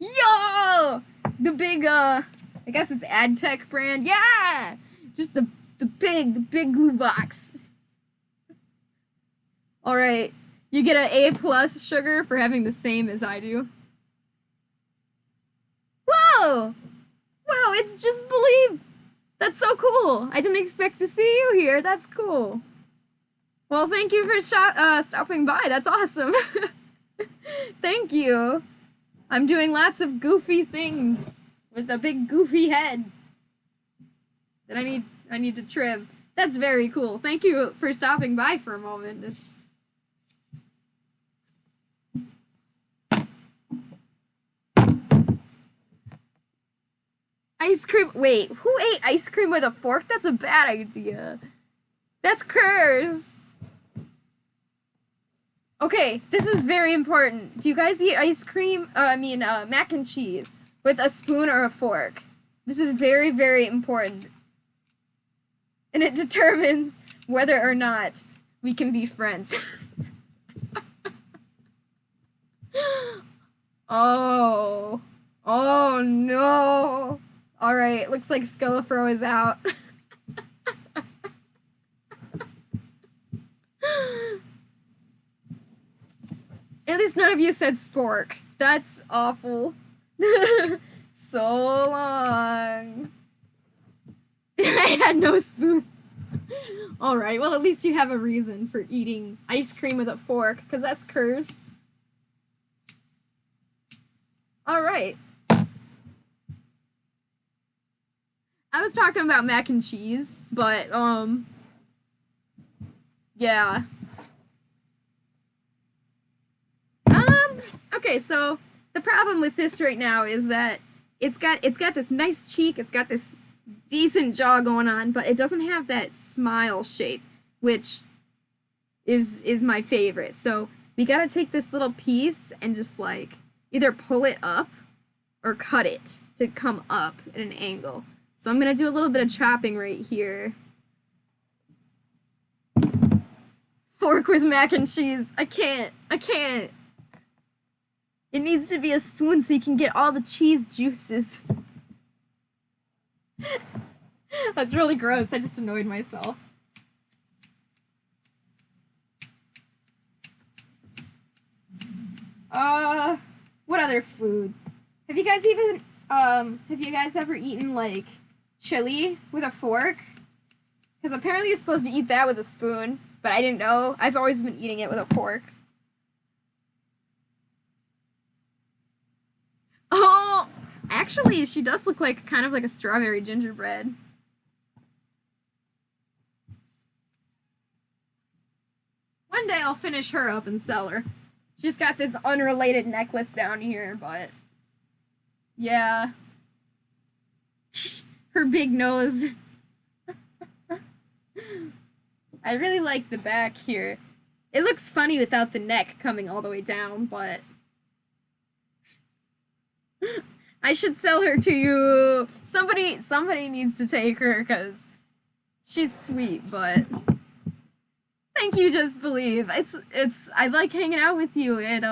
A: Yo! The big, I guess it's AdTech brand. Yeah! Just the big glue box. Alright. You get an A+ Sugar for having the same as I do. Whoa! Wow, it's just Believe! That's so cool! I didn't expect to see you here. That's cool. Well, thank you for stopping by. That's awesome. Thank you. I'm doing lots of goofy things with a big goofy head that I need to trim. That's very cool. Thank you for stopping by for a moment. It's ice cream. Wait, who ate ice cream with a fork? That's a bad idea. That's cursed. Okay, this is very important. Do you guys eat ice cream? Mac and cheese with a spoon or a fork? This is very, very important. And it determines whether or not we can be friends. Oh. Oh no. Alright, looks like Skelefro is out. At least none of you said spork. That's awful. So long. I had no spoon. Alright, well at least you have a reason for eating ice cream with a fork, because that's cursed. Alright. I was talking about mac and cheese, but, yeah. Okay, so the problem with this right now is that it's got this nice cheek, it's got this decent jaw going on, but it doesn't have that smile shape, which is my favorite. So we gotta take this little piece and just like either pull it up or cut it to come up at an angle. So I'm gonna do a little bit of chopping right here. Fork with mac and cheese. I can't. It needs to be a spoon so you can get all the cheese juices. That's really gross. I just annoyed myself. What other foods? Have you guys ever eaten, like, chili with a fork? Because apparently you're supposed to eat that with a spoon, but I didn't know. I've always been eating it with a fork. Oh! Actually, she does look like kind of like a strawberry gingerbread. One day I'll finish her up and sell her. She's got this unrelated necklace down here, but yeah. Her big nose. I really like the back here. It looks funny without the neck coming all the way down, but I should sell her to you. Somebody needs to take her because she's sweet, but thank you, Just Believe. I like hanging out with you at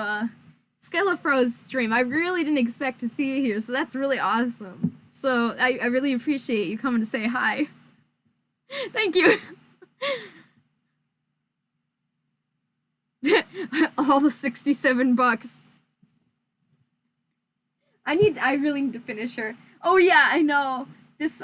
A: Skelefro's stream. I really didn't expect to see you here, so that's really awesome. So I really appreciate you coming to say hi. Thank you. All the 67 bucks. I really need to finish her. Oh yeah, I know. This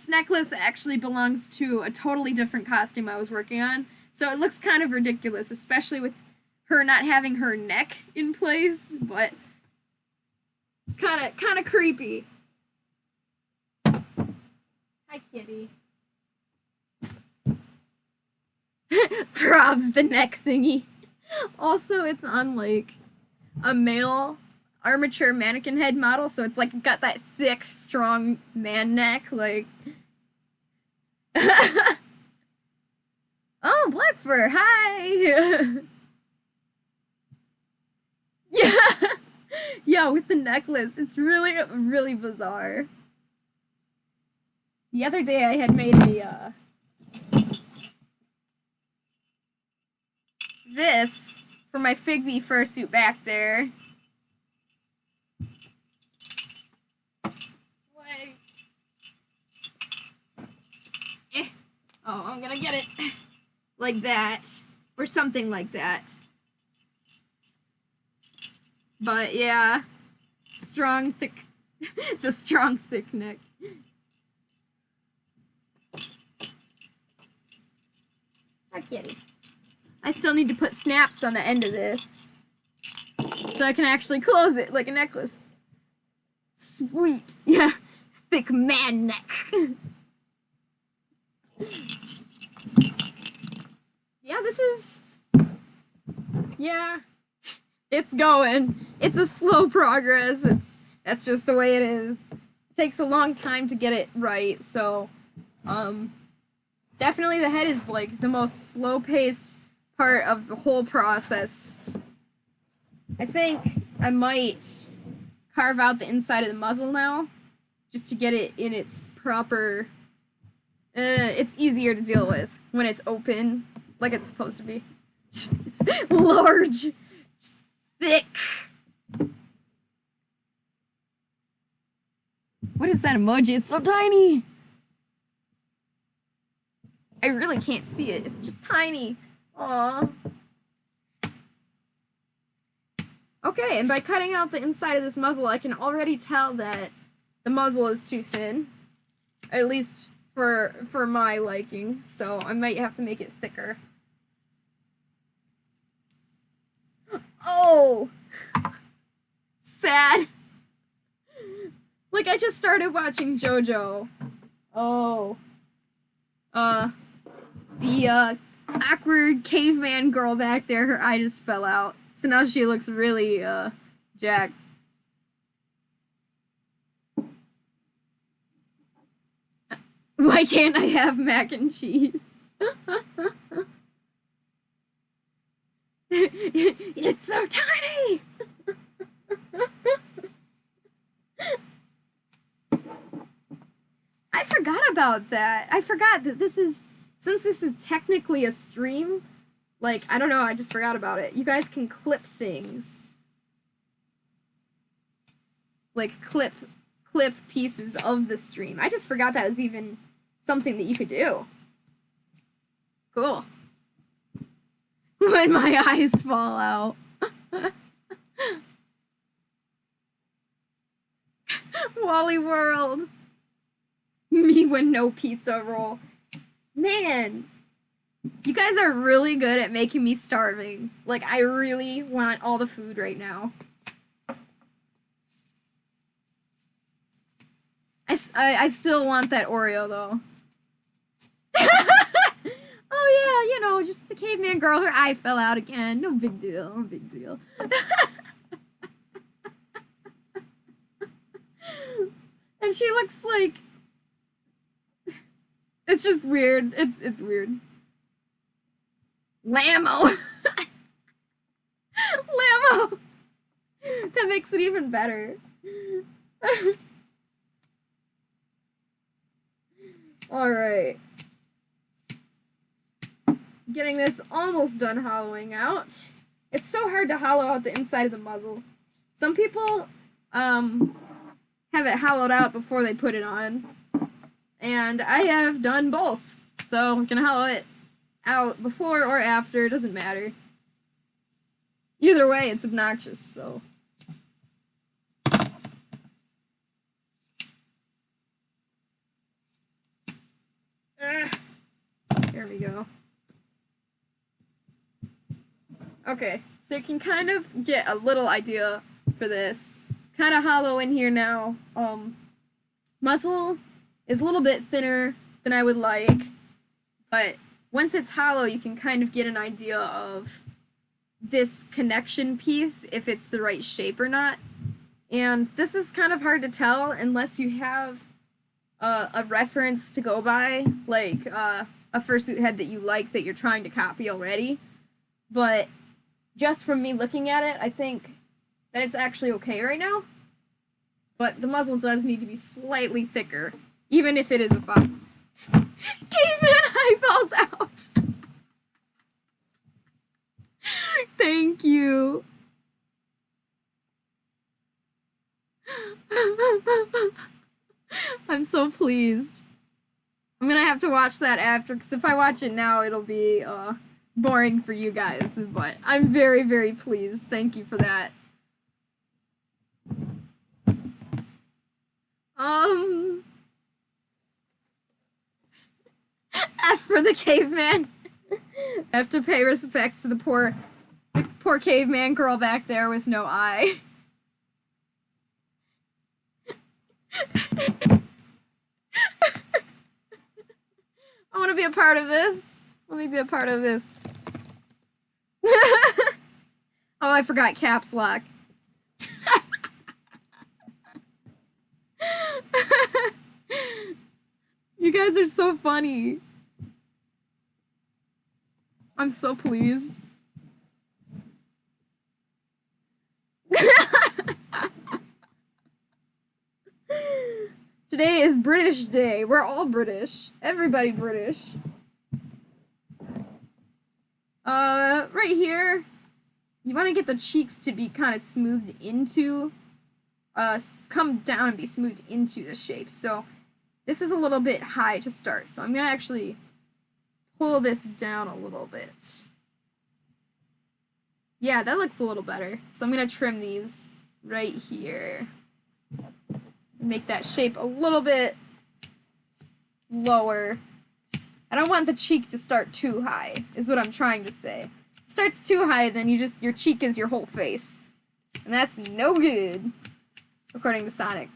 A: necklace actually belongs to a totally different costume I was working on. So it looks kind of ridiculous, especially with her not having her neck in place, but it's kind of creepy. Hi, kitty. Probs the neck thingy. Also, it's on like a male armature mannequin head model, so it's like got that thick, strong man neck, like. Oh, Blackfur, hi! Yeah! Yeah, with the necklace. It's really, really bizarre. The other day I had made a, this for my Figby fursuit back there. Wait. Oh, I'm gonna get it like that, or something like that. But yeah, strong, thick, the strong, thick neck. Hi, kitty. I still need to put snaps on the end of this so I can actually close it like a necklace. Sweet. Yeah, thick man neck. Yeah, this is... Yeah. It's going. It's a slow progress. That's just the way it is. It takes a long time to get it right, so definitely the head is like the most slow-paced part of the whole process. I think I might carve out the inside of the muzzle now, just to get it in its proper... it's easier to deal with when it's open, like it's supposed to be. Large! Thick! What is that emoji? It's so tiny! I really can't see it. It's just tiny. Aww. Okay, and by cutting out the inside of this muzzle, I can already tell that the muzzle is too thin. At least for my liking, so I might have to make it thicker. Oh! Sad. Like, I just started watching JoJo. Oh. The, awkward caveman girl back there, her eye just fell out. So now she looks really, jacked. Why can't I have mac and cheese? It's so tiny! I forgot about that. I forgot that this is, since this is technically a stream, like, I don't know, I just forgot about it. You guys can clip things. Like, clip pieces of the stream. I just forgot that was even something that you could do. Cool. When my eyes fall out. Wally World. Me when no pizza roll. Man, you guys are really good at making me starving. Like, I really want all the food right now. I still want that Oreo, though. Oh, yeah, you know, just the caveman girl, her eye fell out again. No big deal, no big deal. And she looks like... It's just weird. It's weird. Lammo! Lammo! That makes it even better. Alright. Getting this almost done hollowing out. It's so hard to hollow out the inside of the muzzle. Some people have it hollowed out before they put it on. And I have done both. So we can hollow it out before or after, it doesn't matter. Either way, it's obnoxious, so. There we go. Okay, so you can kind of get a little idea for this. Kind of hollow in here now. Muzzle is a little bit thinner than I would like, but once it's hollow, you can kind of get an idea of this connection piece, if it's the right shape or not. And this is kind of hard to tell unless you have a reference to go by, like a fursuit head that you like that you're trying to copy already. But just from me looking at it, I think that it's actually okay right now. But the muzzle does need to be slightly thicker, even if it is a fox. Caveman eye falls out! Thank you. I'm so pleased. I'm gonna have to watch that after, because if I watch it now, it'll be boring for you guys. But I'm very, very pleased. Thank you for that. F for the caveman. I have to pay respects to the poor caveman girl back there with no eye. I want to be a part of this. Let me be a part of this. Oh, I forgot caps lock. You guys are so funny. I'm so pleased. Today is British Day. We're all British. Everybody British. Right here, you want to get the cheeks to be kind of smoothed into, come down and be smoothed into the shape. So this is a little bit high to start. So I'm going to actually pull this down a little bit. Yeah, that looks a little better. So I'm going to trim these right here. Make that shape a little bit lower. I don't want the cheek to start too high, is what I'm trying to say. If it starts too high, then your cheek is your whole face. And that's no good, according to Sonic.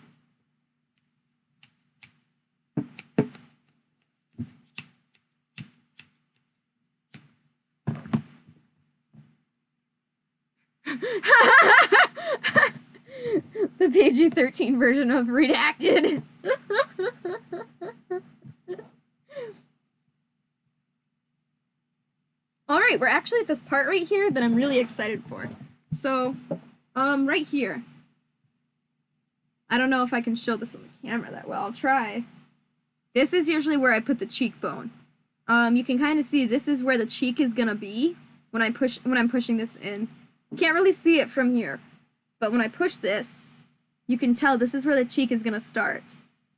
A: The PG-13 version of Redacted. Alright, we're actually at this part right here that I'm really excited for. So, right here. I don't know if I can show this on the camera that well. I'll try. This is usually where I put the cheekbone. You can kind of see this is where the cheek is gonna be when I'm pushing this in. You can't really see it from here, but when I push this, you can tell this is where the cheek is gonna start.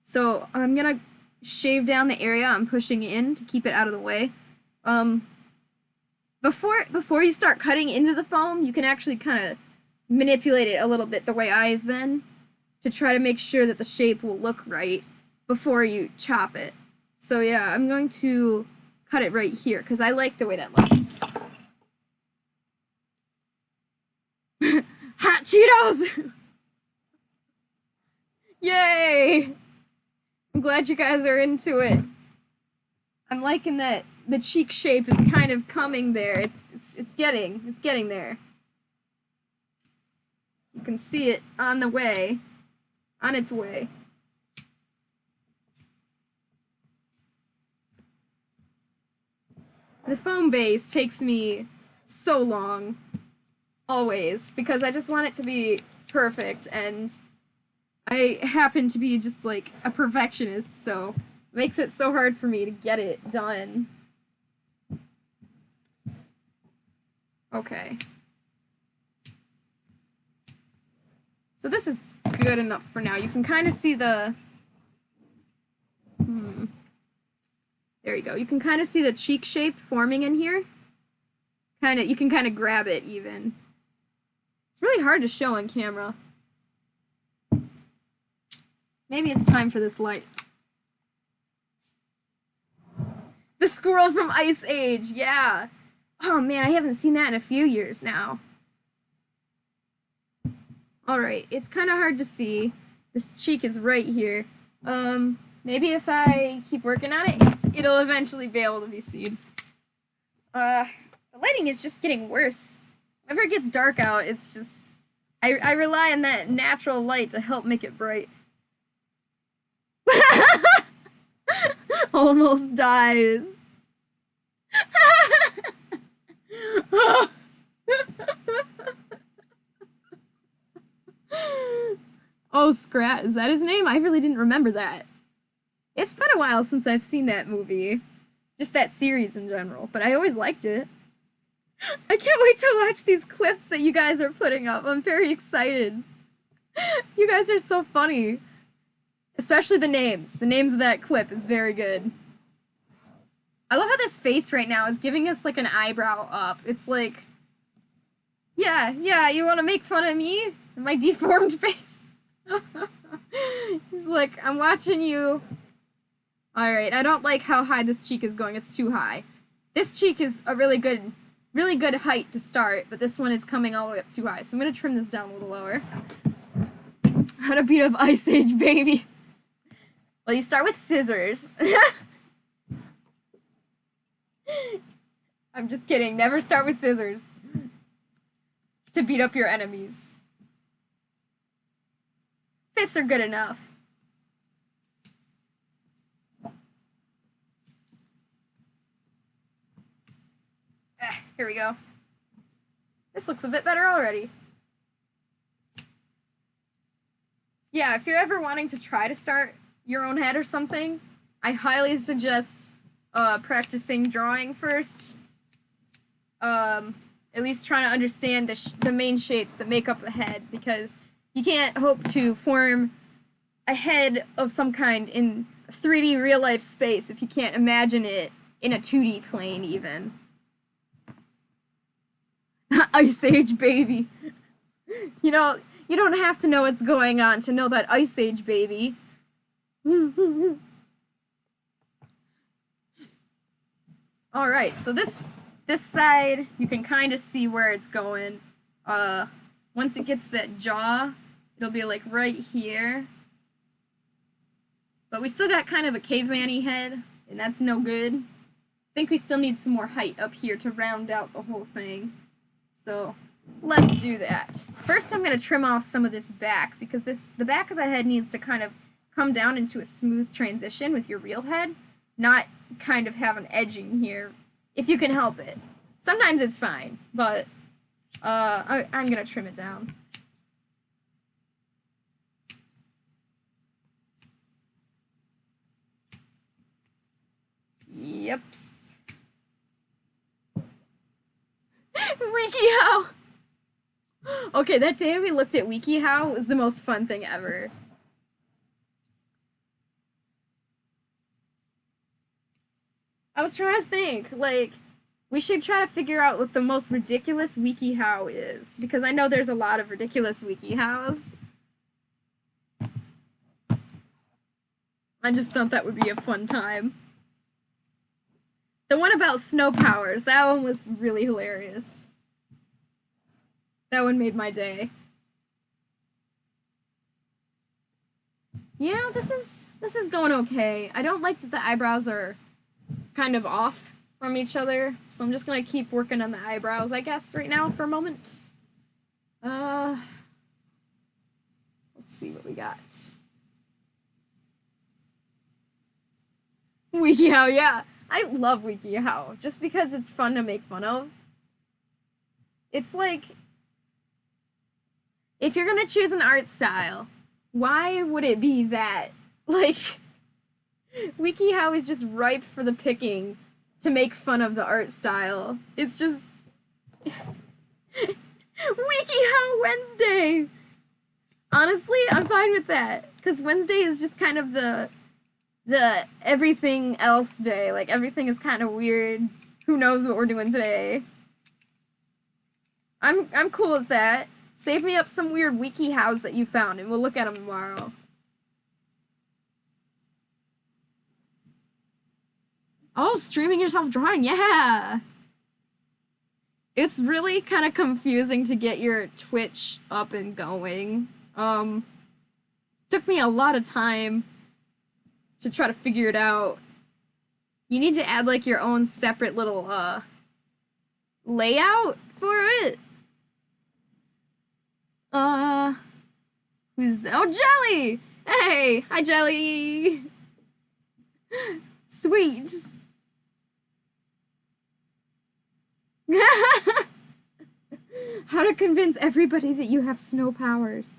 A: So I'm gonna shave down the area I'm pushing in to keep it out of the way. Before you start cutting into the foam, you can actually kind of manipulate it a little bit the way I've been to try to make sure that the shape will look right before you chop it. So yeah, I'm going to cut it right here because I like the way that looks. Hot Cheetos! Yay! glad you guys are into it. I'm liking that the cheek shape is kind of coming there. It's getting there. You can see it on its way. The foam base takes me so long, always, because I just want it to be perfect, and I happen to be just like a perfectionist, so it makes it so hard for me to get it done. Okay. So this is good enough for now. You can kind of see the... There you go. You can kind of see the cheek shape forming in here. You can kind of grab it, even. It's really hard to show on camera. Maybe it's time for this light. The squirrel from Ice Age, yeah! Oh man, I haven't seen that in a few years now. Alright, it's kind of hard to see. This cheek is right here. Maybe if I keep working on it, it'll eventually be able to be seen. The lighting is just getting worse. Whenever it gets dark out, it's just... I rely on that natural light to help make it bright. Almost dies. Oh, Scrat, is that his name? I really didn't remember that. It's been a while since I've seen that movie. Just that series in general, but I always liked it. I can't wait to watch these clips that you guys are putting up. I'm very excited. You guys are so funny. Especially the names. The names of that clip is very good. I love how this face right now is giving us like an eyebrow up. It's like, yeah, you want to make fun of me? And my deformed face? He's like, I'm watching you. Alright, I don't like how high this cheek is going. It's too high. This cheek is a really good height to start, but this one is coming all the way up too high. So I'm going to trim this down a little lower. How to beat up Ice Age, baby. Well, you start with scissors. I'm just kidding. Never start with scissors to beat up your enemies. Fists are good enough. Here we go. This looks a bit better already. Yeah, if you're ever wanting to try to start your own head or something, I highly suggest practicing drawing first. At least trying to understand the main shapes that make up the head, because you can't hope to form a head of some kind in 3D real-life space if you can't imagine it in a 2D plane, even. Ice Age, baby. You know, you don't have to know what's going on to know that Ice Age, baby. Alright, so this side, you can kind of see where it's going. Once it gets that jaw, it'll be like right here. But we still got kind of a caveman-y head, and that's no good. I think we still need some more height up here to round out the whole thing. So let's do that. First I'm going to trim off some of this back, because the back of the head needs to kind of come down into a smooth transition with your real head, not kind of have an edging here, if you can help it. Sometimes it's fine, but I'm going to trim it down. Yeps. WikiHow! Okay, that day we looked at WikiHow was the most fun thing ever. I was trying to think, like, we should try to figure out what the most ridiculous WikiHow is, because I know there's a lot of ridiculous WikiHows. I just thought that would be a fun time. The one about snow powers, that one was really hilarious. That one made my day. Yeah, this is This is going okay. I don't like that the eyebrows are kind of off from each other, so I'm just gonna keep working on the eyebrows, I guess, right now for a moment. Let's see what we got. WikiHow, yeah. I love WikiHow, just because it's fun to make fun of. It's like, if you're gonna choose an art style, why would it be that? Like, WikiHow is just ripe for the picking to make fun of the art style. It's just... WikiHow Wednesday! Honestly, I'm fine with that, because Wednesday is just kind of the everything else day. Like, everything is kind of weird. Who knows what we're doing today? I'm cool with that. Save me up some weird WikiHows that you found, and we'll look at them tomorrow. Oh, streaming yourself drawing, yeah! It's really kind of confusing to get your Twitch up and going. Took me a lot of time to try to figure it out. You need to add, like, your own separate little, layout for it. Who's that? Oh, Jelly! Hey! Hi, Jelly! Sweet! How to convince everybody that you have snow powers.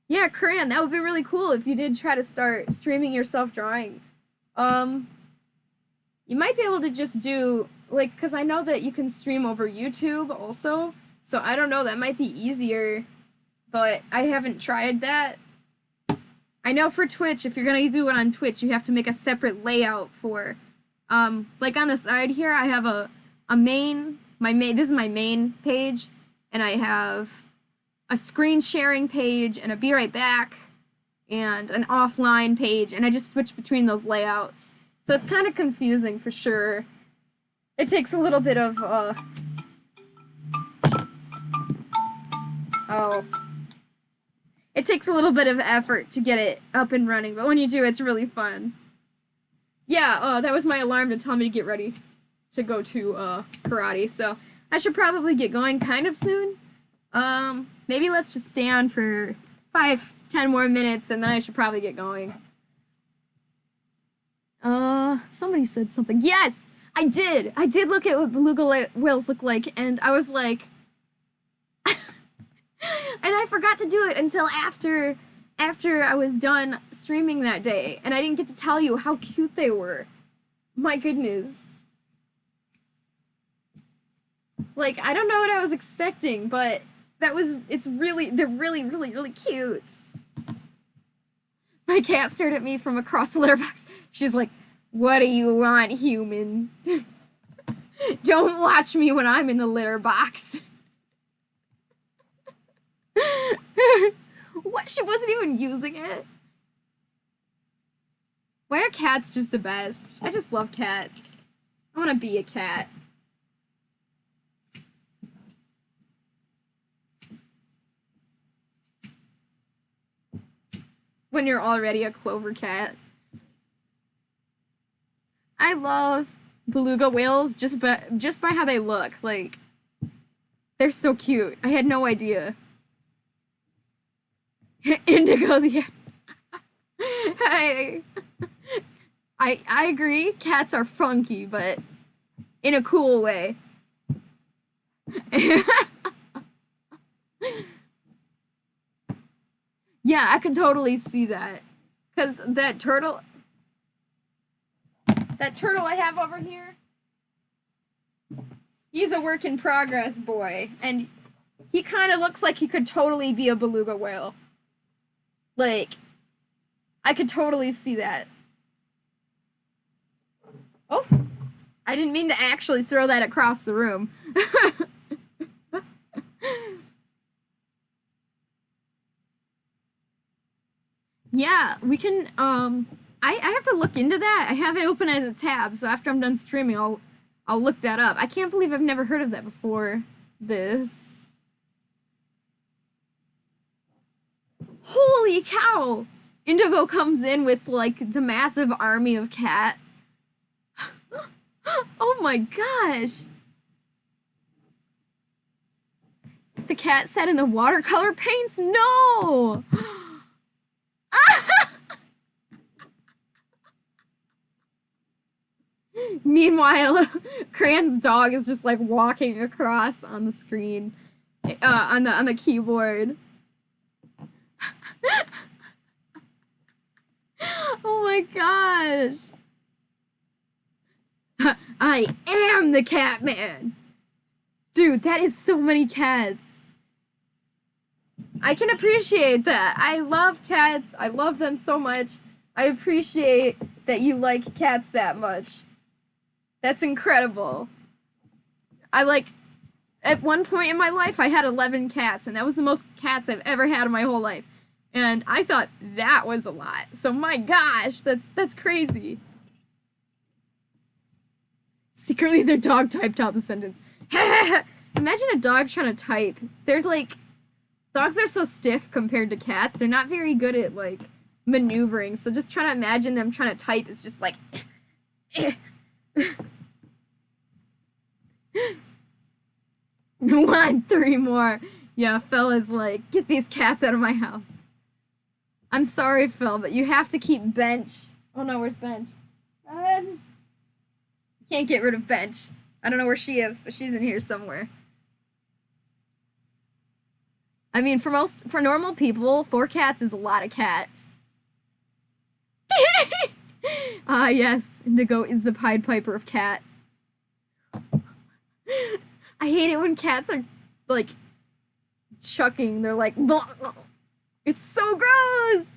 A: Yeah, Cran, that would be really cool if you did try to start streaming yourself drawing. You might be able to just do, like, because I know that you can stream over YouTube also, so I don't know, that might be easier, but I haven't tried that. I know for Twitch, if you're gonna do it on Twitch, you have to make a separate layout for, like on the side here, I have a main, this is my main page, and I have a screen sharing page, and a be right back, and an offline page, and I just switch between those layouts. So it's kind of confusing for sure. It takes a little bit of, it takes a little bit of effort to get it up and running, but when you do, it's really fun. Yeah, that was my alarm to tell me to get ready to go to, karate, so I should probably get going kind of soon. Maybe let's just stay on for 5-10 more minutes, and then I should probably get going. Somebody said something. Yes! I did! I did look at what beluga whales look like, and I was like... and I forgot to do it until after I was done streaming that day, and I didn't get to tell you how cute they were. My goodness. Like, I don't know what I was expecting, but... they're really, really cute. My cat stared at me from across the litter box. She's like, what do you want, human? Don't watch me when I'm in the litter box. What? She wasn't even using it? Why are cats just the best? I just love cats. I want to be a cat. When you're already a CloverCat. I love beluga whales just by how they look. Like, they're so cute. I had no idea. Indigo the... Hey. I agree. Cats are funky, but in a cool way. Yeah, I can totally see that. Because that turtle I have over here, he's a work in progress boy. And he kind of looks like he could totally be a beluga whale. Like, I could totally see that. Oh, I didn't mean to actually throw that across the room. Yeah, we can, I have to look into that. I have it open as a tab, so after I'm done streaming, I'll look that up. I can't believe I've never heard of that before this. Holy cow! Indigo comes in with, like, the massive army of cat. Oh my gosh! The cat set in the watercolor paints? No! Meanwhile, Cran's dog is just, like, walking across on the screen, on the keyboard. Oh my gosh! I am the cat man! Dude, that is so many cats. I can appreciate that. I love cats. I love them so much. I appreciate that you like cats that much. That's incredible. At one point in my life, I had 11 cats, and that was the most cats I've ever had in my whole life. And I thought that was a lot. So my gosh, that's crazy. Secretly, their dog typed out the sentence. Imagine a dog trying to type. There's like, dogs are so stiff compared to cats. They're not very good at, like, maneuvering. So just trying to imagine them trying to type is just like, One, 3 more. Yeah, Phil is like, get these cats out of my house. I'm sorry, Phil, but you have to keep Bench. Oh no, where's Bench? Can't get rid of Bench. I don't know where she is, but she's in here somewhere. I mean, for normal people, 4 cats is a lot of cats. Ah, yes, Indigo is the Pied Piper of cat. I hate it when cats are, like, chucking. They're like, blah, blah. It's so gross!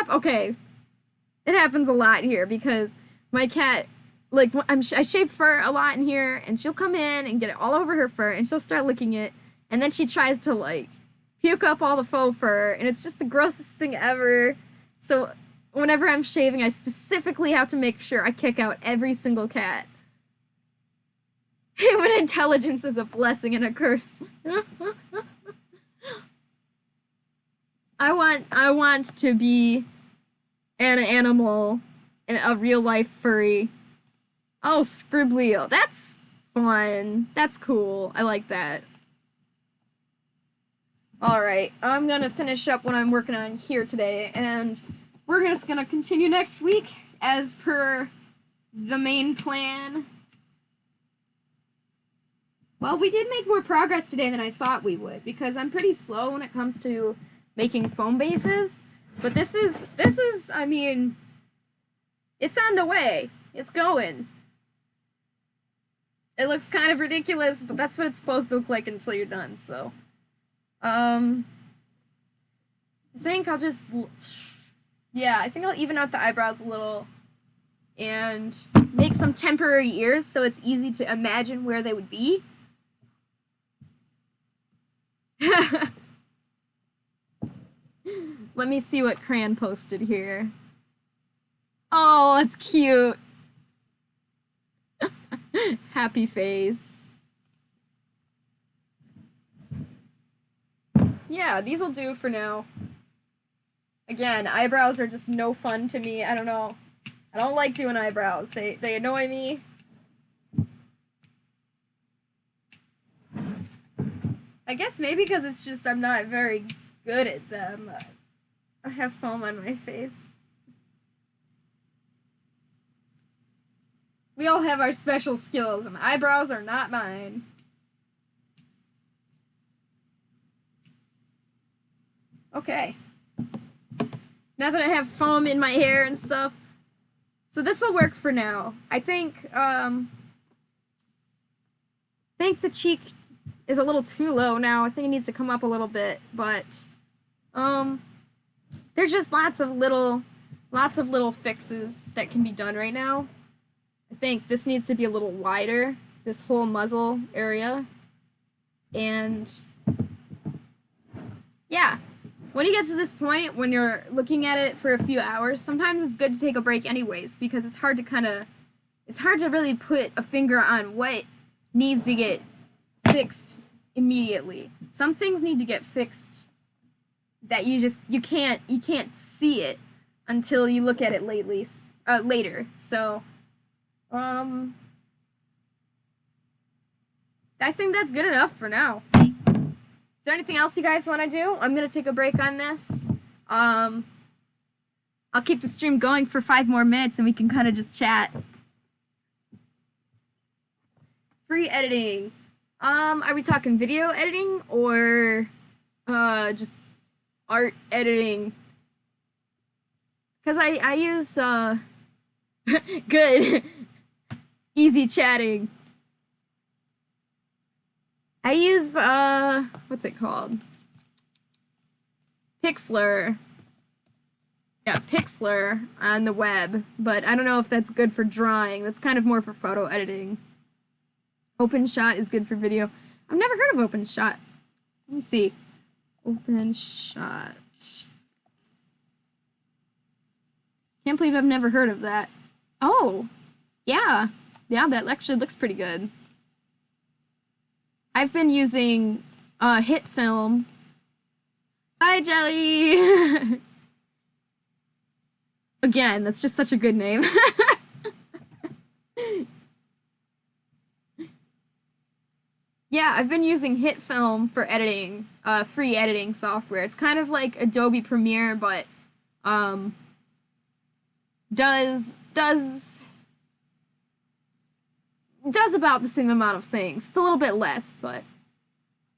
A: Okay. It happens a lot here because my cat, like, I shave fur a lot in here, and she'll come in and get it all over her fur, and she'll start licking it, and then she tries to, like, puke up all the faux fur, and it's just the grossest thing ever. So whenever I'm shaving, I specifically have to make sure I kick out every single cat. Human intelligence is a blessing and a curse. I want to be an animal and a real life furry. Oh, Scribblio. That's fun. That's cool. I like that. Alright, I'm gonna finish up what I'm working on here today, and we're just gonna continue next week as per the main plan. Well, we did make more progress today than I thought we would, because I'm pretty slow when it comes to making foam bases, but this is, I mean, it's on the way. It's going. It looks kind of ridiculous, but that's what it's supposed to look like until you're done, so. I think I'll just, yeah, I think I'll even out the eyebrows a little and make some temporary ears so it's easy to imagine where they would be. Let me see what Cran posted here. Oh, that's cute. Happy face. Yeah, these will do for now. Again, eyebrows are just no fun to me. I don't know. I don't like doing eyebrows. They annoy me. I guess maybe because it's just I'm not very good at them. I have foam on my face. We all have our special skills, and eyebrows are not mine. Okay. Now that I have foam in my hair and stuff, so this will work for now. I think the cheek is a little too low now. I think it needs to come up a little bit, but there's just lots of little fixes that can be done right now. I think this needs to be a little wider, this whole muzzle area, and yeah. When you get to this point, when you're looking at it for a few hours, sometimes it's good to take a break anyways, because it's hard to really put a finger on what needs to get fixed immediately. Some things need to get fixed that you can't see it until you look at it later. So, I think that's good enough for now. Is there anything else you guys want to do? I'm gonna take a break on this. I'll keep the stream going for 5 more minutes and we can kind of just chat. Free editing. Are we talking video editing or just art editing? Because I use good easy chatting. I use what's it called? Pixlr. Yeah, Pixlr on the web, but I don't know if that's good for drawing. That's kind of more for photo editing. OpenShot is good for video. I've never heard of OpenShot. Let me see. OpenShot. Can't believe I've never heard of that. Oh, yeah. Yeah, that actually looks pretty good. I've been using Hit Film. Hi, Jelly! Again, that's just such a good name. Yeah, I've been using Hit Film for editing, free editing software. It's kind of like Adobe Premiere, but does about the same amount of things. It's a little bit less, but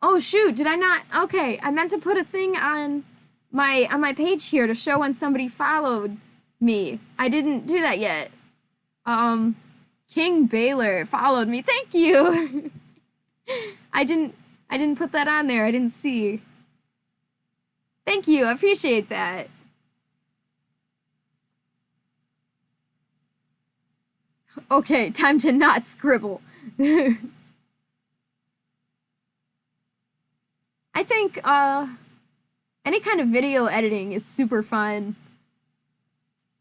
A: oh shoot, did I not? Okay, I meant to put a thing on my page here to show when somebody followed me. I didn't do that yet. King Baylor followed me. Thank you. I didn't put that on there. I didn't see. Thank you. I appreciate that. Okay, time to not scribble. I think any kind of video editing is super fun.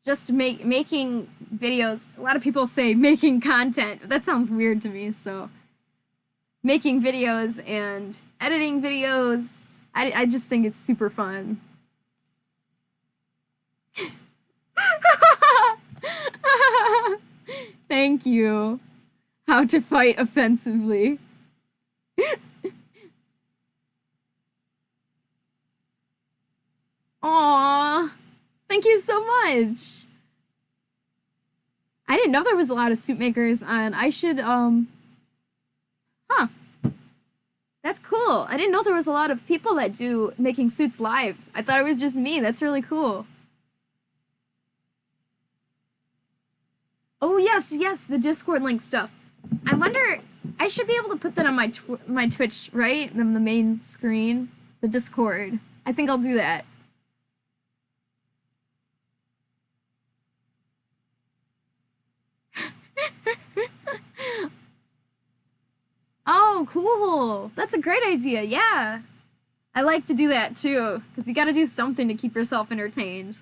A: Just making videos. A lot of people say making content. That sounds weird to me, so making videos and editing videos, I just think it's super fun. Thank you. How to fight offensively. Aww. Thank you so much. I didn't know there was a lot of suit makers on. I should, huh. That's cool. I didn't know there was a lot of people that do making suits live. I thought it was just me. That's really cool. Oh, yes, yes, the Discord link stuff. I wonder, I should be able to put that on my Twitch, right? On the main screen. The Discord. I think I'll do that. Oh, cool. That's a great idea, yeah. I like to do that too, because you gotta do something to keep yourself entertained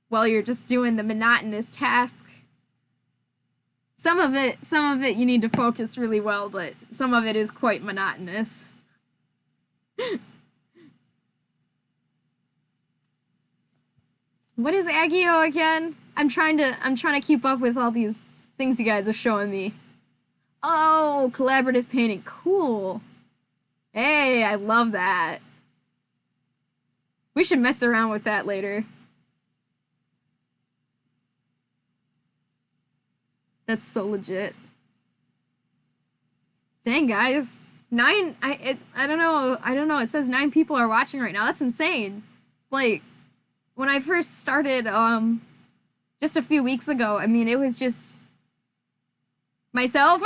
A: while you're just doing the monotonous task. Some of it you need to focus really well, but some of it is quite monotonous. What is Agio again? I'm trying to keep up with all these things you guys are showing me. Oh, collaborative painting. Cool. Hey, I love that. We should mess around with that later. That's so legit. Dang, guys. I don't know. It says 9 people are watching right now. That's insane. Like, when I first started, just a few weeks ago, I mean, it was just myself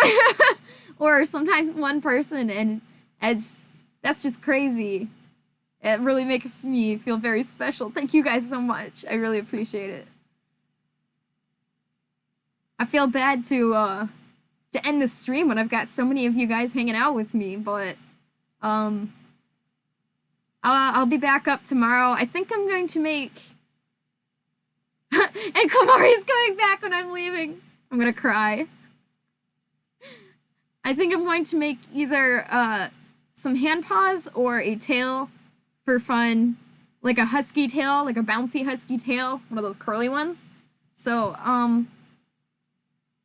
A: or sometimes one person, and that's just crazy. It really makes me feel very special. Thank you guys so much. I really appreciate it. I feel bad to end the stream when I've got so many of you guys hanging out with me, but I'll be back up tomorrow. I think I'm going to make and Komari's coming back when I'm leaving. I'm gonna cry. I think I'm going to make either some hand paws or a tail for fun like a husky tail, like a bouncy husky tail, one of those curly ones. So,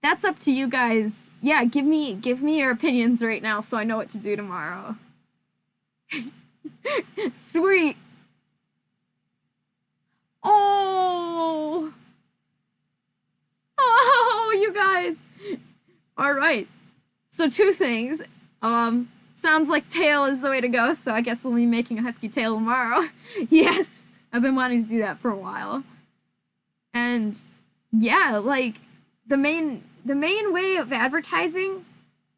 A: that's up to you guys. Yeah, give me your opinions right now so I know what to do tomorrow. Sweet. Oh. Oh, you guys. All right. So 2 things. Sounds like tail is the way to go, so I guess we'll be making a husky tail tomorrow. Yes. I've been wanting to do that for a while. And yeah, like the main way of advertising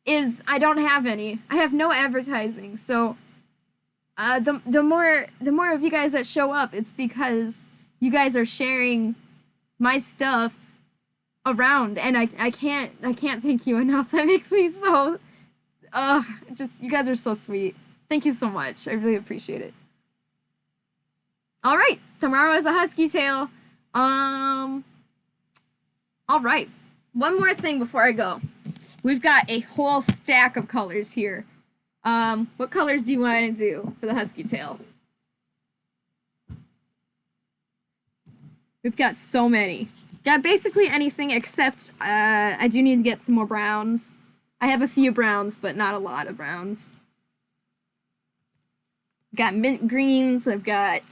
A: is I don't have any. I have no advertising. So the more of you guys that show up, it's because you guys are sharing my stuff around, and I can't thank you enough. That makes me so just you guys are so sweet. Thank you so much. I really appreciate it. All right, tomorrow is a husky tail. All right. One more thing before I go. We've got a whole stack of colors here. What colors do you want to do for the husky tail? We've got so many. Got basically anything except I do need to get some more browns. I have a few browns, but not a lot of browns. Got mint greens. I've got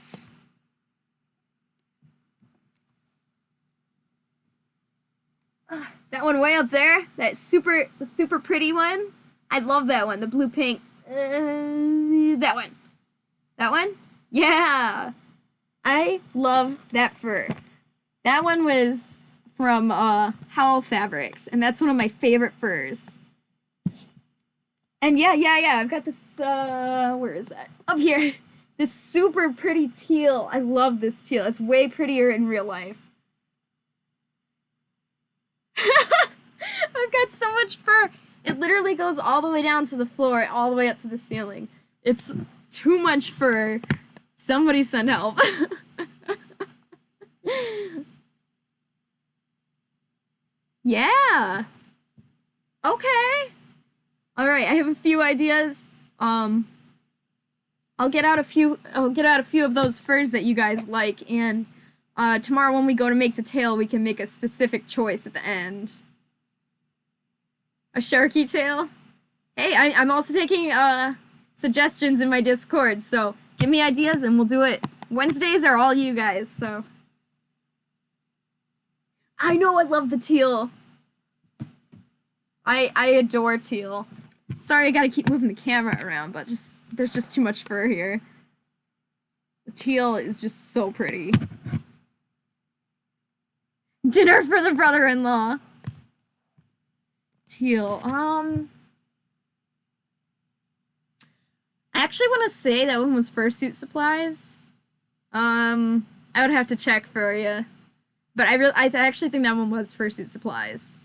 A: that one way up there. That super pretty one. I love that one. The blue pink. That one. That one? Yeah. I love that fur. That one was from Howl Fabrics, and that's one of my favorite furs. And yeah, I've got this, where is that? Up here. This super pretty teal. I love this teal. It's way prettier in real life. I've got so much fur. It literally goes all the way down to the floor, all the way up to the ceiling. It's too much fur. Somebody send help. Yeah. Okay. All right, I have a few ideas. I'll get out a few of those furs that you guys like, and tomorrow when we go to make the tail, we can make a specific choice at the end. A sharky tail? Hey, I'm also taking suggestions in my Discord, so give me ideas and we'll do it. Wednesdays are all you guys, so. I know I love the teal. I adore teal. Sorry, I gotta keep moving the camera around, but there's just too much fur here. The teal is just so pretty. Dinner for the brother-in-law. Teal. I actually want to say that one was Fursuit supplies. I would have to check for you, but I actually think that one was Fursuit supplies.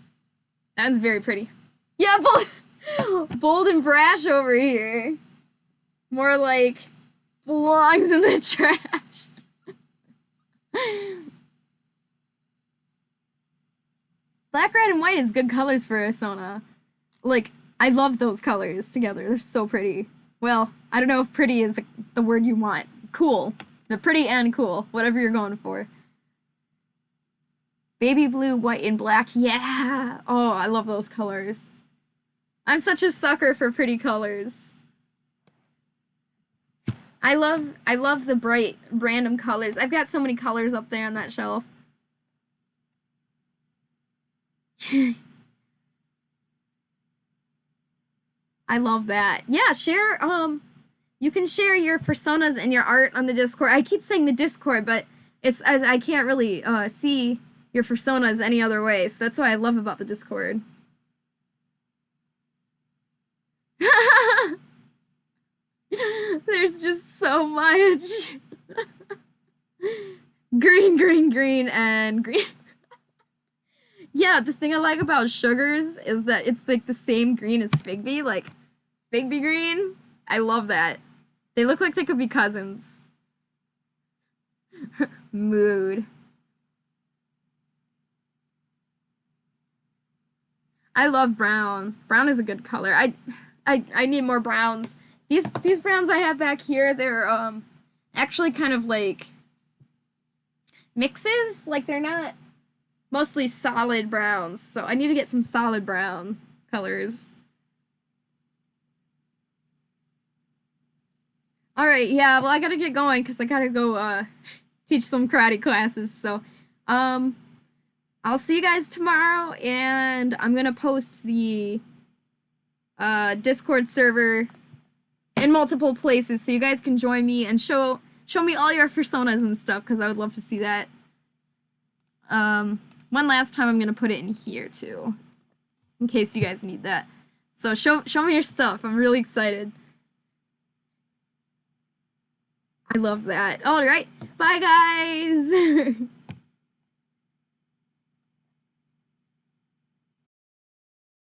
A: That one's very pretty. Yeah, bold and brash over here. More like belongs in the trash. Black, red, and white is good colors for a Sona. Like, I love those colors together. They're so pretty. Well, I don't know if pretty is the word you want. Cool. They're pretty and cool. Whatever you're going for. Baby blue, white, and black. Yeah! Oh, I love those colors. I'm such a sucker for pretty colors. I love the bright, random colors. I've got so many colors up there on that shelf. I love that. Yeah, share, you can share your personas and your art on the Discord. I keep saying the Discord, but I can't really, see your personas any other way, so that's what I love about the Discord. There's just so much. Green, green, green, and green. Yeah, the thing I like about sugars is that it's like the same green as Figby, like Figby green. I love that. They look like they could be cousins. Mood. I love brown. Brown is a good color. I need more browns. These browns I have back here, they're actually kind of like mixes. Like they're not mostly solid browns, so I need to get some solid brown colors. Alright, yeah, well I gotta get going because I gotta go teach some karate classes, so I'll see you guys tomorrow, and I'm gonna post the Discord server in multiple places so you guys can join me and show me all your personas and stuff, because I would love to see that. One last time I'm gonna put it in here too, in case you guys need that. So show me your stuff. I'm really excited. I love that. Alright, bye guys!